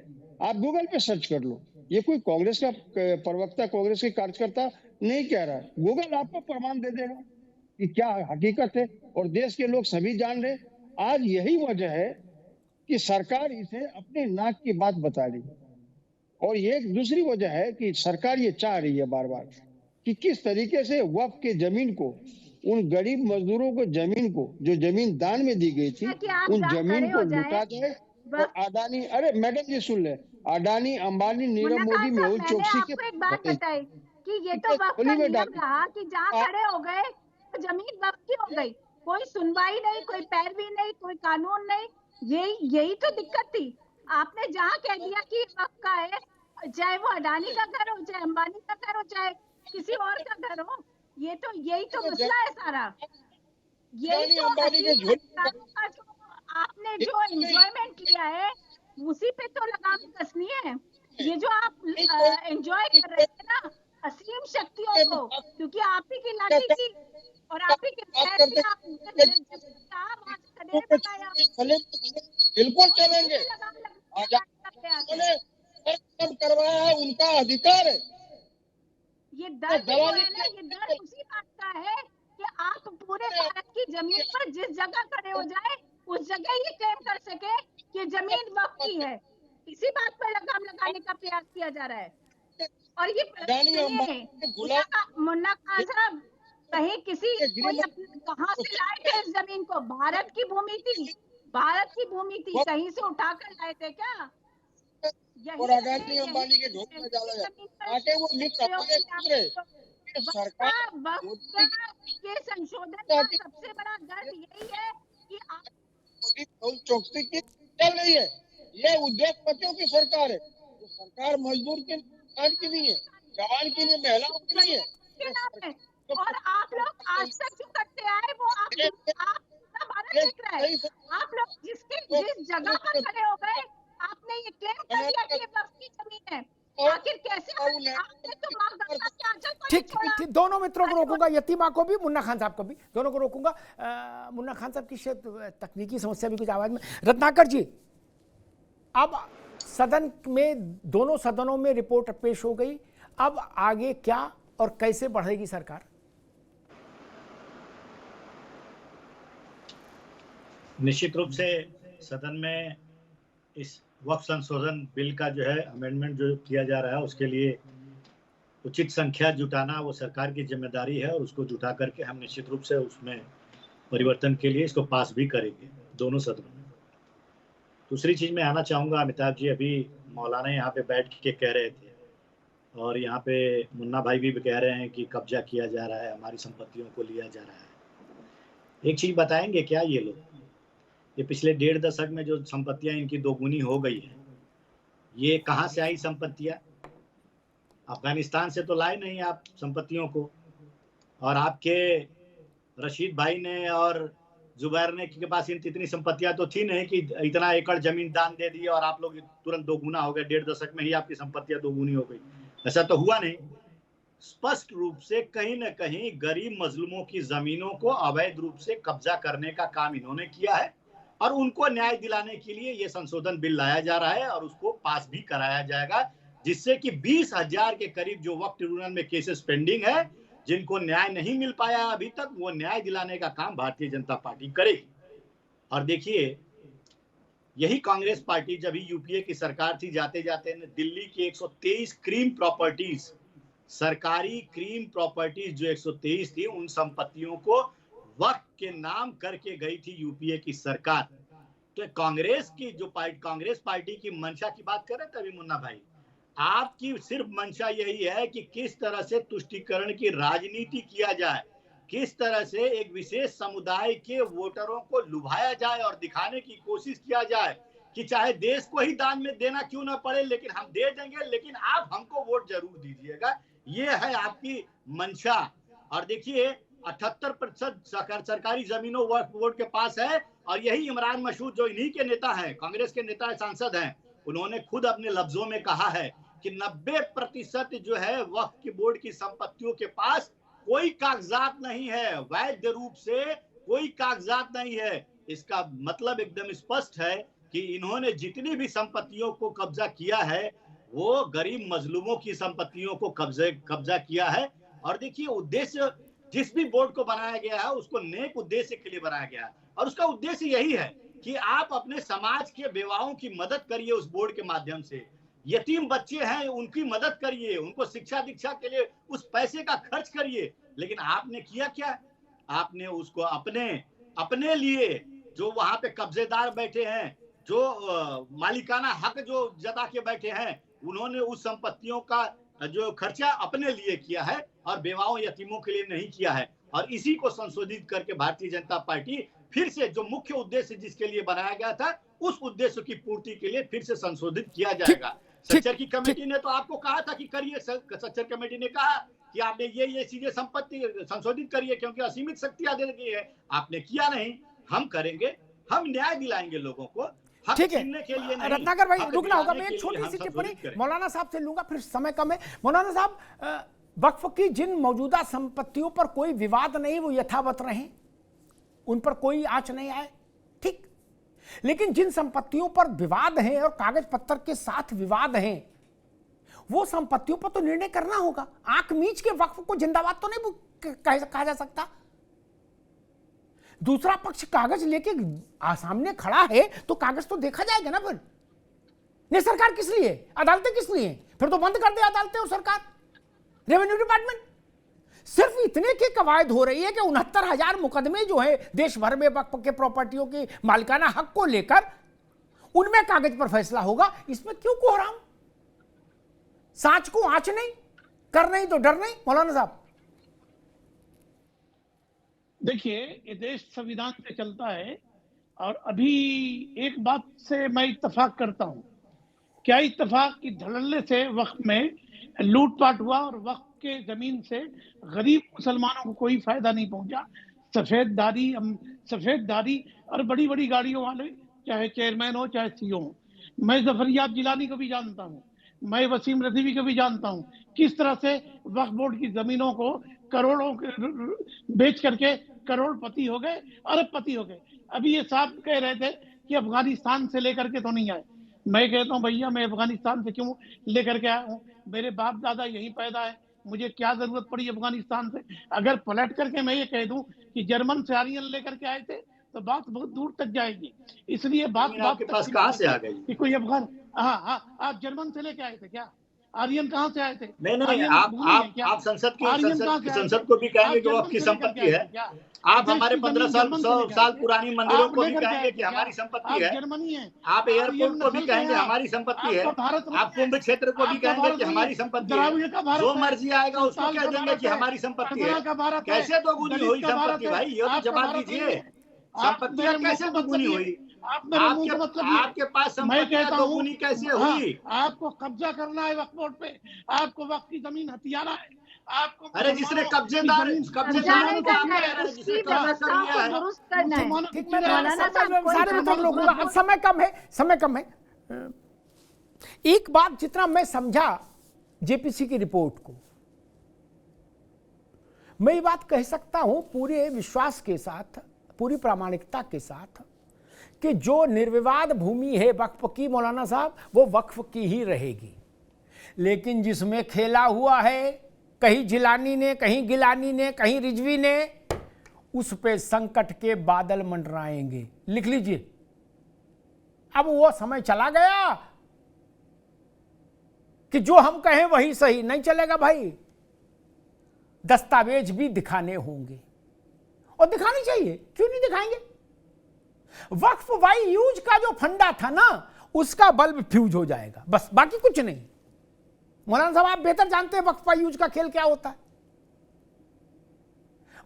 आप गूगल पे सर्च कर लो, ये कोई कांग्रेस का प्रवक्ता, कांग्रेस के कार्यकर्ता नहीं कह रहा है। गूगल आपको प्रमाण दे देगा कि क्या हकीकत है, और देश के लोग सभी जान रहे। आज यही वजह है कि सरकार इसे अपने नाक की बात बता रही है, और ये एक दूसरी वजह है कि सरकार ये चाह रही है बार बार कि किस तरीके से वक्फ के जमीन को, उन गरीब मजदूरों को जमीन को, जो जमीन दान में दी गई थी, उन जमीन को लुटा जाए। और अडानी, अरे मैडम जी सुन ले, अडानी, अंबानी, नीरव मोदी, मेहुल चोकसी के एक बात बताई कि ये तो वक्त का नियम रहा कि जहाँ खड़े हो गए तो जमीन वक्त की हो गई, कोई सुनवाई नहीं, कोई पैरवी नहीं, कोई कानून नहीं। यही तो दिक्कत थी आपने जहाँ कह दिया कि वक्त का है, चाहे वो अडानी का घर हो, चाहे अंबानी का घर हो, चाहे किसी और का घर हो, यही तो मसला है सारा। यही तो आपने जो एंजॉयमेंट लिया है उसी पे तो लगाम कसनी है। ये जो आप एंजॉय कर रहे थे ना असीम शक्तियों को, क्योंकि आप ही की लाठी थी और आप ही के पैर से आप बिल्कुल चलेंगे, करवाया है उनका अधिकार है। ये दर्द जो है ना, ये दर्द उसी बात का है कि आप पूरे भारत की जमीन पर जिस जगह खड़े हो जाए उस जगह ये क्लेम कर सके कि जमीन वक्त की है। इसी बात पर लगाम लगाने का प्रयास किया जा रहा है। और ये मुन्ना खान साहब कहीं कहाँ से लाए थे इस जमीन को? भारत की भूमि थी, भारत की भूमि थी, कहीं से उठाकर लाए थे क्या? और अडानी अंबानी के झोंक में डाला जाए आके वो मिक्स सरकार के संशोधन का सबसे बड़ा दर्द यही है कि आप चौकसी की चल रही है। ये उद्योगपतियों की सरकार है, तो सरकार मजदूर के किसान की नहीं है, जवान की नहीं, महिलाओं की नहीं है। और आप लोग आज तक जो करते आए वो आप भारत देख रहा है। आप लोग जिस जगह पर खड़े हो गए आपने ये क्लेम कर दिया कि ये वक्त की जमीन है। आखिर कैसे आपने तो माँ गंगा के आंचल को ठीक, दोनों मित्रों को रोकूंगा, यतीमा को भी, मुन्ना खान साहब को भी, दोनों को रोकूंगा। मुन्ना खान साहब की शायद तकनीकी समस्या भी कुछ आवाज में। रत्नाकर जी, अब सदन में, दोनों सदनों में रिपोर्ट पेश हो गई, अब आगे क्या और कैसे बढ़ेगी सरकार? निश्चित रूप से सदन में इस वक्फ संशोधन बिल का जो है अमेंडमेंट जो किया जा रहा है उसके लिए उचित संख्या जुटाना वो सरकार की जिम्मेदारी है और उसको जुटा करके हम निश्चित रूप से उसमें परिवर्तन के लिए इसको पास भी करेंगे दोनों सदनों में। दूसरी चीज़ मैं आना चाहूँगा, अमिताभ जी अभी मौलाना यहाँ पे बैठ के कह रहे थे और यहाँ पे मुन्ना भाई भी कह रहे हैं कि कब्जा किया जा रहा है, हमारी संपत्तियों को लिया जा रहा है। एक चीज़ बताएंगे क्या ये लोग, ये पिछले 1.5 दशक में जो संपत्तियां इनकी दोगुनी हो गई है, ये कहाँ से आई संपत्तियां? अफगानिस्तान से तो लाए नहीं आप संपत्तियों को। और आपके रशीद भाई ने और जुबैर ने के पास इतनी संपत्तियां तो थी नहीं कि इतना एकड़ जमीन दान दे दी और आप लोग तुरंत दोगुना हो गए, 1.5 दशक में ही आपकी संपत्तियां दोगुनी हो गई। ऐसा तो हुआ नहीं। स्पष्ट रूप से कहीं न कहीं गरीब मजलूमों की जमीनों को अवैध रूप से कब्जा करने का काम इन्होंने किया है और उनको न्याय दिलाने के लिए ये संशोधन बिल लाया जा रहा है और उसको पास भी कराया जाएगा, जिससे कि 20,000 के करीब जो वक्फ ट्रिब्यूनल में केसेस पेंडिंग है, जिनको न्याय नहीं मिल पाया अभी तक, वो न्याय दिलाने का काम भारतीय जनता पार्टी करेगी। और देखिए, यही कांग्रेस पार्टी जब ही यूपीए की सरकार थी, जाते जाते ने दिल्ली की 123 क्रीम प्रॉपर्टीज, सरकारी क्रीम प्रॉपर्टीज जो 123 थी, उन संपत्तियों को वक्त के नाम करके गई थी यूपीए की सरकार। तो कांग्रेस की जो कांग्रेस पार्टी की मंशा की बात कर रहे थे अभी मुन्ना भाई, आपकी सिर्फ मंशा यही है कि किस तरह से तुष्टीकरण की राजनीति किया जाए, किस तरह से एक विशेष समुदाय के वोटरों को लुभाया जाए और दिखाने की कोशिश किया जाए कि चाहे देश को ही दान में देना क्यों ना पड़े, लेकिन हम दे देंगे, लेकिन आप हमको वोट जरूर दीजिएगा। ये है आपकी मंशा। और देखिए 78% सरकारी जमीनों वक्फ बोर्ड के पास है और यही इमरान मसूद जो इन्हीं के नेता हैं, कांग्रेस के नेता सांसद हैं, उन्होंने खुद अपने लफ्जों में कहा है कि 90% जो है वक्फ की बोर्ड की संपत्तियों के पास कोई कागजात नहीं है, वैध रूप से कोई कागजात नहीं है। इसका मतलब एकदम स्पष्ट है कि इन्होंने जितनी भी संपत्तियों को कब्जा किया है वो गरीब मजलूमों की संपत्तियों को कब्जा किया है। और देखिए, उद्देश्य जिस भी बोर्ड को बनाया गया है उसको नेक उद्देश्य के लिए बनाया गया है और उसका उद्देश्य यही है कि आप अपने समाज के बेवाओं की मदद करिए उस बोर्ड के माध्यम से। यतीम बच्चे हैं उनकी मदद करिए, उनको शिक्षा दीक्षा के लिए उस पैसे का खर्च करिए। लेकिन आपने किया क्या? आपने उसको अपने लिए जो वहां पे कब्जेदार बैठे हैं, जो मालिकाना हक जो जता के बैठे हैं, उन्होंने उस संपत्तियों का जो खर्चा अपने लिए किया है और बेवाओं यतीमों के लिए नहीं किया है। और इसी को संशोधित करके भारतीय जनता पार्टी फिर से जो मुख्य उद्देश्य जिसके लिए बनाया गया था उस उद्देश्य की पूर्ति के लिए फिर से संशोधित किया जाएगा। सच्चर की कमेटी ने तो आपको कहा था कि करिए, सच्चर कमेटी ने कहा कि आपने ये चीजें संपत्ति संशोधित करिए क्योंकि असीमित शक्तियां दे रही है, आपने किया नहीं। हम करेंगे, हम न्याय दिलाएंगे लोगों को। ठीक है रत्नाकर भाई, रुकना होगा। मैं एक छोटी सी टिप्पणी मौलाना साहब से लूंगा, फिर समय कम है। मौलाना साहब, वक्फ की जिन मौजूदा संपत्तियों पर कोई विवाद नहीं वो यथावत रहे, उन पर कोई आंच नहीं आए, ठीक। लेकिन जिन संपत्तियों पर विवाद है और कागज पत्तर के साथ विवाद है, वो संपत्तियों पर तो निर्णय करना होगा। आंख मीच के वक्फ को जिंदाबाद तो नहीं कहा जा सकता। दूसरा पक्ष कागज लेके सामने खड़ा है तो कागज तो देखा जाएगा ना। फिर नहीं, सरकार किस लिए, अदालतें किस लिए? फिर तो बंद कर दे अदालतें और सरकार, रेवेन्यू डिपार्टमेंट। सिर्फ इतने की कवायद हो रही है कि 69,000 मुकदमे जो है देश भर में वक्फ के प्रॉपर्टियों के मालिकाना हक को लेकर, उनमें कागज पर फैसला होगा। इसमें क्यों कोहराम? सांच को आंच नहीं, कर नहीं तो डर नहीं। मौलाना साहब देखिए, ये देश संविधान से चलता है और अभी एक बात से मैं इत्तेफाक करता हूं। क्या इत्तेफाक कि धड़ल्ले से वक्फ में लूटपाट हुआ और वक्फ के जमीन से गरीब मुसलमानों को कोई फायदा नहीं पहुंचा। सफेददारी और बड़ी बड़ी गाड़ियों वाले, चाहे चेयरमैन हो चाहे सीओ हो। मैं जफरियाब जिलानी को भी जानता हूं, मैं वसीम रजीवी को भी जानता हूं, किस तरह से वक्फ बोर्ड की जमीनों को करोड़ों बेच करके करोड़पति हो गए, अरबपति हो गए। अभी ये साहब कह रहे थे कि अफगानिस्तान से लेकर के तो नहीं आए। मैं कहता हूँ भैया, मैं अफगानिस्तान से क्यों लेकर के आया हूँ? मेरे बाप दादा यहीं पैदा है, मुझे क्या जरूरत पड़ी अफगानिस्तान से? अगर पलट करके मैं ये कह दूं कि जर्मन से आर्यन लेकर के आए थे तो बात बहुत दूर तक जाएगी। इसलिए बात आपके पास कहाँ से आ गई कि कोई अफगान? हाँ, आप जर्मन से लेके आए थे क्या? आर्यन कहाँ से आए थे? नहीं, आप संसद को भी कहेंगे कि वक्फ की संपत्ति है। आप हमारे 15 साल पुरानी मंदिरों को भी कहेंगे कि हमारी संपत्ति है। जर्मनी है। आप एयरपोर्ट को भी कहेंगे हमारी संपत्ति है। आप कुंभ क्षेत्र को भी कहेंगे कि हमारी संपत्ति है। जो मर्जी आएगा उसको कह देंगे कि हमारी संपत्ति है। कैसे दोगुनी हुई संपत्ति भाई? ये तो जवाब दीजिए, संपत्तियां कैसे दोगुनी हुई? आपके पास संपत्तियां दोगुनी कैसे हुई? आपको कब्जा करना है वक्फ बोर्ड पे, आपको वक्फ की जमीन हथियाना है आपको। अरे जिसने कब्जेदार समय कम है। एक बात जितना मैं समझा जेपीसी की रिपोर्ट को, मैं ये बात कह सकता हूं पूरे विश्वास के साथ, पूरी प्रामाणिकता के साथ, कि जो निर्विवाद भूमि है वक्फ की मौलाना साहब, वो वक्फ की ही रहेगी। लेकिन जिसमें खेला हुआ है, कहीं जिलानी ने, कहीं गिलानी ने, कहीं रिजवी ने, उस पे संकट के बादल मंडराएंगे। लिख लीजिए, अब वो समय चला गया कि जो हम कहें वही सही। नहीं चलेगा भाई, दस्तावेज भी दिखाने होंगे और दिखाने चाहिए। क्यों नहीं दिखाएंगे? वक्फ वाई यूज का जो फंडा था ना, उसका बल्ब फ्यूज हो जाएगा, बस, बाकी कुछ नहीं। मौलाना साहब आप बेहतर जानते हैं वक्फ वाई यूज का खेल क्या होता है।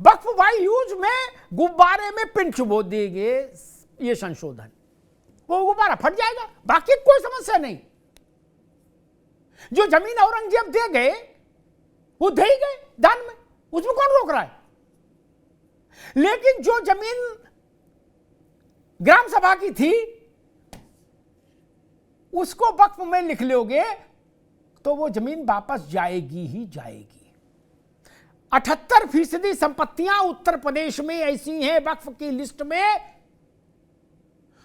वक्फ वाई यूज में गुब्बारे में पिन चुबो देंगे ये संशोधन, वो गुब्बारा फट जाएगा, बाकी कोई समस्या नहीं। जो जमीन औरंगजेब दे गए वो दे ही गए दान में, उसमें कौन रोक रहा है? लेकिन जो जमीन ग्राम सभा की थी उसको वक्फ में लिख लोगे तो वो जमीन वापस जाएगी ही जाएगी। 78% संपत्तियां उत्तर प्रदेश में ऐसी हैं वक्फ की लिस्ट में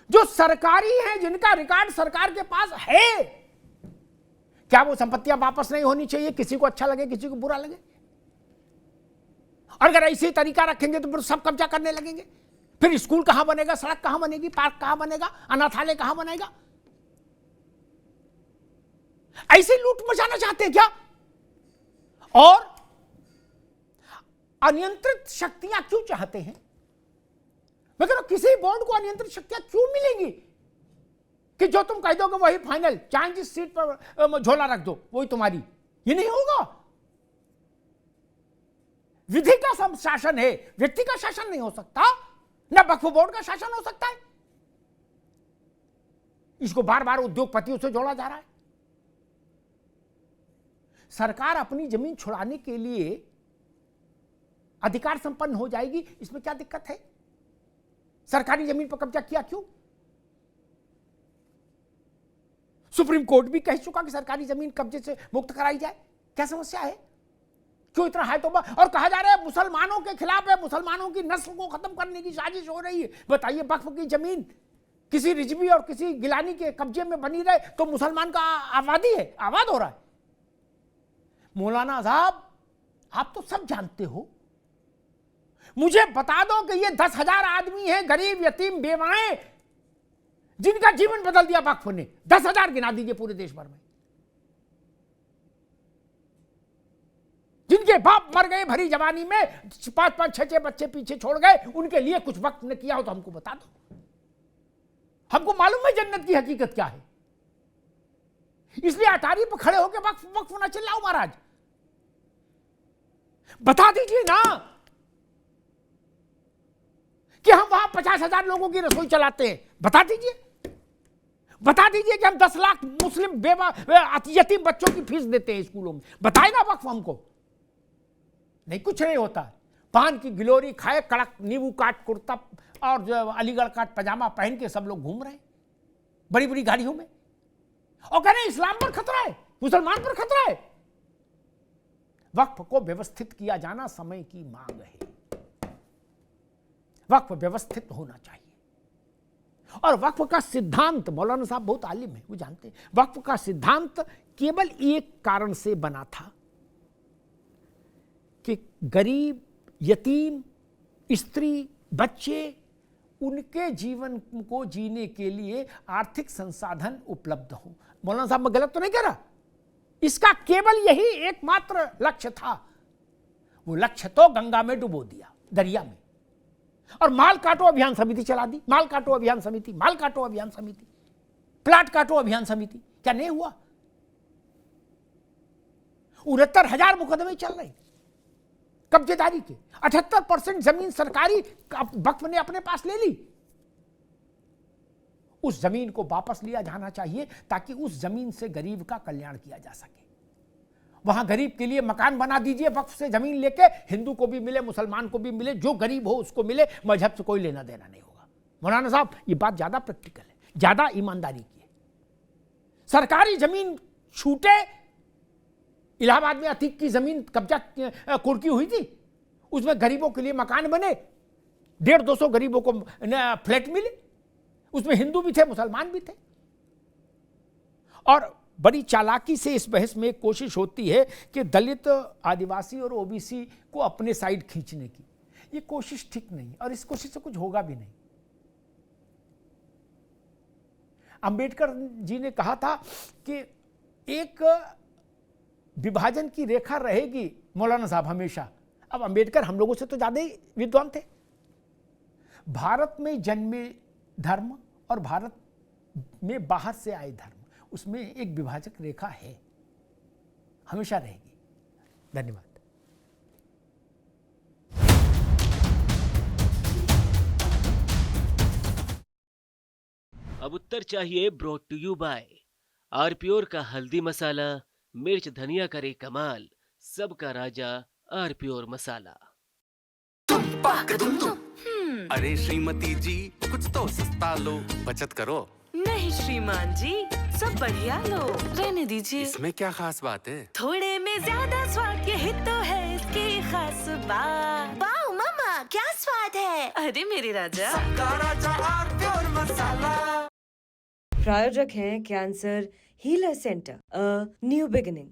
जो सरकारी हैं, जिनका रिकॉर्ड सरकार के पास है। क्या वो संपत्तियां वापस नहीं होनी चाहिए? किसी को अच्छा लगे, किसी को बुरा लगे। और अगर ऐसे तरीका रखेंगे तो फिर सब कब्जा करने लगेंगे। फिर स्कूल कहां बनेगा, सड़क कहां बनेगी, पार्क कहां बनेगा, अनाथालय कहां बनेगा? ऐसे लूट मचाना चाहते हैं क्या? और अनियंत्रित शक्तियां क्यों चाहते हैं? मगर किसी बोर्ड को अनियंत्रित शक्तियां क्यों मिलेंगी कि जो तुम कह दोगे वही फाइनल, चाहे जिस सीट पर झोला रख दो वही तुम्हारी? ये नहीं होगा। विधि का शासन है, व्यक्ति का शासन नहीं हो सकता। न वक्फ बोर्ड का शासन हो सकता है। इसको बार बार उद्योगपतियों से जोड़ा जा रहा है। सरकार अपनी जमीन छुड़ाने के लिए अधिकार संपन्न हो जाएगी, इसमें क्या दिक्कत है? सरकारी जमीन पर कब्जा किया क्यों? सुप्रीम कोर्ट भी कह चुका कि सरकारी जमीन कब्जे से मुक्त कराई जाए। क्या समस्या है? क्यों इतना है तौबा? और कहा जा रहा है मुसलमानों के खिलाफ है, मुसलमानों की नस्ल को खत्म करने की साजिश हो रही है। बताइए, वक्फ की जमीन किसी रिजवी और किसी गिलानी के कब्जे में बनी रहे तो मुसलमान का आबादी है, आबाद हो रहा है। मौलाना साहब, आप तो सब जानते हो, मुझे बता दो कि ये 10,000 आदमी हैं, गरीब, यतीम, बेवाएं, जिनका जीवन बदल दिया वक्फ ने। 10,000 गिना दीजिए पूरे देश भर में, जिनके बाप मर गए भरी जवानी में, 5-5, 6-6 बच्चे पीछे छोड़ गए, उनके लिए कुछ वक्त ने किया हो तो हमको बता दो। हमको मालूम है जन्नत की हकीकत क्या है। इसलिए अटारी पर खड़े होकर वक्फ ना चिल्लाओ महाराज। बता दीजिए ना कि हम वहां 50,000 लोगों की रसोई चलाते हैं। बता दीजिए कि हम 10 लाख मुस्लिम बेवा यतीम बच्चों की फीस देते हैं स्कूलों में। बताए ना वक्फ हमको। नहीं, कुछ नहीं होता। पान की गिलोरी खाए, कड़क नींबू काट कुर्ता और जो अलीगढ़ काट पजामा पहन के सब लोग घूम रहे हैं बड़ी बड़ी गाड़ियों में, और कह रहे हैं इस्लाम पर खतरा है, मुसलमान पर खतरा है। वक्फ को व्यवस्थित किया जाना समय की मांग है। वक्फ व्यवस्थित होना चाहिए। और वक्फ का सिद्धांत, मौलाना साहब बहुत आलिम है, वो जानते हैं, वक्फ का सिद्धांत केवल एक कारण से बना था कि गरीब, यतीम, स्त्री, बच्चे, उनके जीवन को जीने के लिए आर्थिक संसाधन उपलब्ध हो। मौलाना साहब, मैं गलत तो नहीं कह रहा? इसका केवल यही एकमात्र लक्ष्य था। वो लक्ष्य तो गंगा में डुबो दिया, दरिया में, और माल काटो अभियान समिति चला दी। माल काटो अभियान समिति, माल काटो अभियान समिति, प्लाट काटो अभियान समिति। क्या नहीं हुआ? 69,000 मुकदमे चल रहे कब्जेदारी के। 78% जमीन सरकारी वक्फ ने अपने पास ले ली। उस जमीन को वापस लिया जाना चाहिए ताकि उस जमीन से गरीब का कल्याण किया जा सके। वहां गरीब के लिए मकान बना दीजिए, वक्फ से जमीन लेके, हिंदू को भी मिले, मुसलमान को भी मिले, जो गरीब हो उसको मिले, मजहब से कोई लेना देना नहीं होगा। मौलाना साहब, ये बात ज्यादा प्रैक्टिकल है, ज्यादा ईमानदारी की है। सरकारी जमीन छूटे, इलाहाबाद में अतीक की जमीन कब्जा कुर्की हुई थी, उसमें गरीबों के लिए मकान बने, 150-200 गरीबों को फ्लैट मिले, उसमें हिंदू भी थे, मुसलमान भी थे। और बड़ी चालाकी से इस बहस में एक कोशिश होती है कि दलित, आदिवासी और ओबीसी को अपने साइड खींचने की। ये कोशिश ठीक नहीं, और इस कोशिश से कुछ होगा भी नहीं। अंबेडकर जी ने कहा था कि एक विभाजन की रेखा रहेगी, मौलाना साहब, हमेशा। अब अंबेडकर हम लोगों से तो ज्यादा ही विद्वान थे। भारत में जन्मे धर्म और भारत में बाहर से आए धर्म, उसमें एक विभाजक रेखा है, हमेशा रहेगी। धन्यवाद। अब उत्तर चाहिए ब्रॉट टू यू बाय आरपीओर का हल्दी मसाला, मिर्च धनिया करे कमाल, सबका राजा आरपीओर मसाला। अरे श्रीमती जी, कुछ तो सस्ता लो, बचत करो। नहीं श्रीमान जी, सब बढ़िया लो, रहने दीजिए। इसमें क्या खास बात है? थोड़े में ज्यादा स्वाद, यही तो है इसकी खास बात। वाह मामा, क्या स्वाद है। अरे मेरे राजा, सबका राजा आरपीओर मसाला। प्रायोजक हैं cancer healer centre, a new beginning.